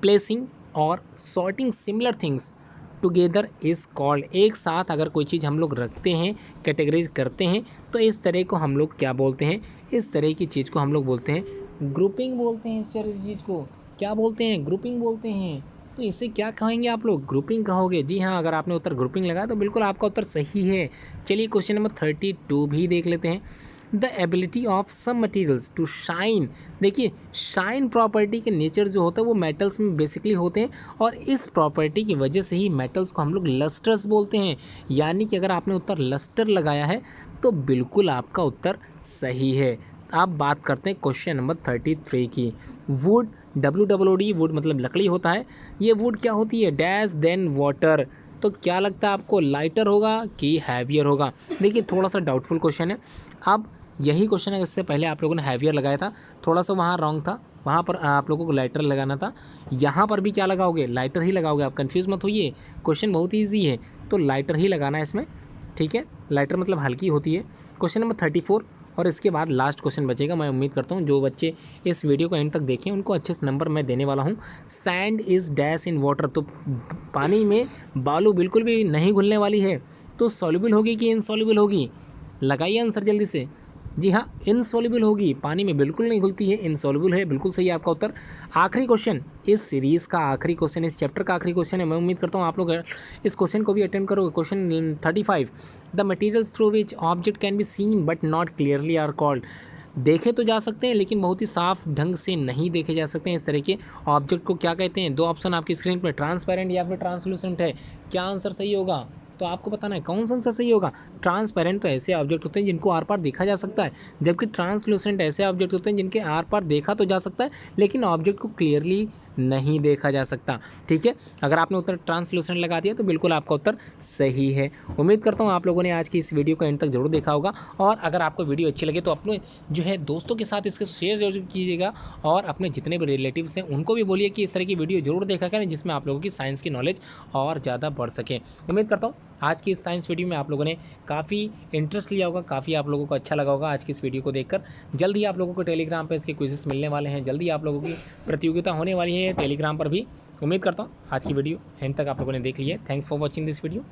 प्लेसिंग और sorting similar things together is called, एक साथ अगर कोई चीज़ हम लोग रखते हैं, कैटेगराइज करते हैं, तो इस तरह को हम लोग क्या बोलते हैं, इस तरह की चीज़ को हम लोग बोलते हैं ग्रुपिंग बोलते हैं। इस चीज़ को क्या बोलते हैं, ग्रुपिंग बोलते हैं। तो इसे क्या कहेंगे आप लोग, ग्रुपिंग कहोगे। जी हाँ, अगर आपने उत्तर ग्रुपिंग लगाया तो बिल्कुल आपका उत्तर सही है। चलिए क्वेश्चन नंबर 32 भी देख लेते हैं। The ability of some materials to shine, देखिए शाइन प्रॉपर्टी के नेचर जो होता है वो मेटल्स में बेसिकली होते हैं, और इस प्रॉपर्टी की वजह से ही मेटल्स को हम लोग लस्टर्स बोलते हैं। यानी कि अगर आपने उत्तर लस्टर लगाया है तो बिल्कुल आपका उत्तर सही है। अब बात करते हैं क्वेश्चन नंबर 33 की। वुड, WOOD, वुड मतलब लकड़ी होता है। ये वुड क्या होती है, डैश देन वाटर। तो क्या लगता है आपको, लाइटर होगा कि हैवियर होगा। देखिए थोड़ा सा डाउटफुल क्वेश्चन है। अब यही क्वेश्चन है, इससे पहले आप लोगों ने हैवियर लगाया था, थोड़ा सा वहाँ रॉन्ग था, वहाँ पर आप लोगों को लाइटर लगाना था। यहाँ पर भी क्या लगाओगे, लाइटर ही लगाओगे। आप कंफ्यूज मत होइए, क्वेश्चन बहुत ईजी है, तो लाइटर ही लगाना है इसमें, ठीक है। लाइटर मतलब हल्की होती है। क्वेश्चन नंबर 34 और इसके बाद लास्ट क्वेश्चन बचेगा। मैं उम्मीद करता हूँ जो बच्चे इस वीडियो को एंड तक देखें उनको अच्छे से नंबर मैं देने वाला हूँ। Sand is dash in water, तो पानी में बालू बिल्कुल भी नहीं घुलने वाली है, तो सॉल्युबल होगी कि इनसॉल्युबल होगी, लगाइए आंसर जल्दी से। जी हाँ, इनसॉल्युबल होगी, पानी में बिल्कुल नहीं घुलती है, इनसॉल्युबल है, बिल्कुल सही है आपका उत्तर। आखिरी क्वेश्चन, इस सीरीज़ का आखिरी क्वेश्चन, इस चैप्टर का आखिरी क्वेश्चन है। मैं उम्मीद करता हूँ आप लोग इस क्वेश्चन को भी अटेंड करोगे। Question 35, the materials through which object can be seen but not clearly are called, देखे तो जा सकते हैं लेकिन बहुत ही साफ ढंग से नहीं देखे जा सकते हैं। इस तरह के ऑब्जेक्ट को क्या कहते हैं? 2 ऑप्शन आपकी स्क्रीन पर, ट्रांसपेरेंट या फिर ट्रांसलूसेंट है। क्या आंसर सही होगा? तो आपको बताना है कौन सा आंसर सही होगा। ट्रांसपेरेंट तो ऐसे ऑब्जेक्ट होते हैं जिनको आर पार देखा जा सकता है, जबकि ट्रांसलूसेंट ऐसे ऑब्जेक्ट होते हैं जिनके आर पार देखा तो जा सकता है लेकिन ऑब्जेक्ट को क्लियरली नहीं देखा जा सकता। ठीक है, अगर आपने उत्तर ट्रांसलूसेंट लगा दिया तो बिल्कुल आपका उत्तर सही है। उम्मीद करता हूँ आप लोगों ने आज की इस वीडियो को एंड तक जरूर देखा होगा, और अगर आपको वीडियो अच्छी लगे तो अपने जो है दोस्तों के साथ इसको शेयर जरूर कीजिएगा, और अपने जितने भी रिलेटिव्स हैं उनको भी बोलिए कि इस तरह की वीडियो जरूर देखा करें, जिसमें आप लोगों की साइंस की नॉलेज और ज़्यादा बढ़ सके। उम्मीद करता हूँ आज की इस साइंस वीडियो में आप लोगों ने काफ़ी इंटरेस्ट लिया होगा, काफ़ी आप लोगों को अच्छा लगा होगा आज की इस वीडियो को देखकर। जल्द ही आप लोगों को टेलीग्राम पर इसके क्विज़ेस मिलने वाले हैं, जल्दी आप लोगों की प्रतियोगिता होने वाली है टेलीग्राम पर भी। उम्मीद करता हूँ आज की वीडियो एंड तक आप लोगों ने देख ली है। Thanks for watching this video.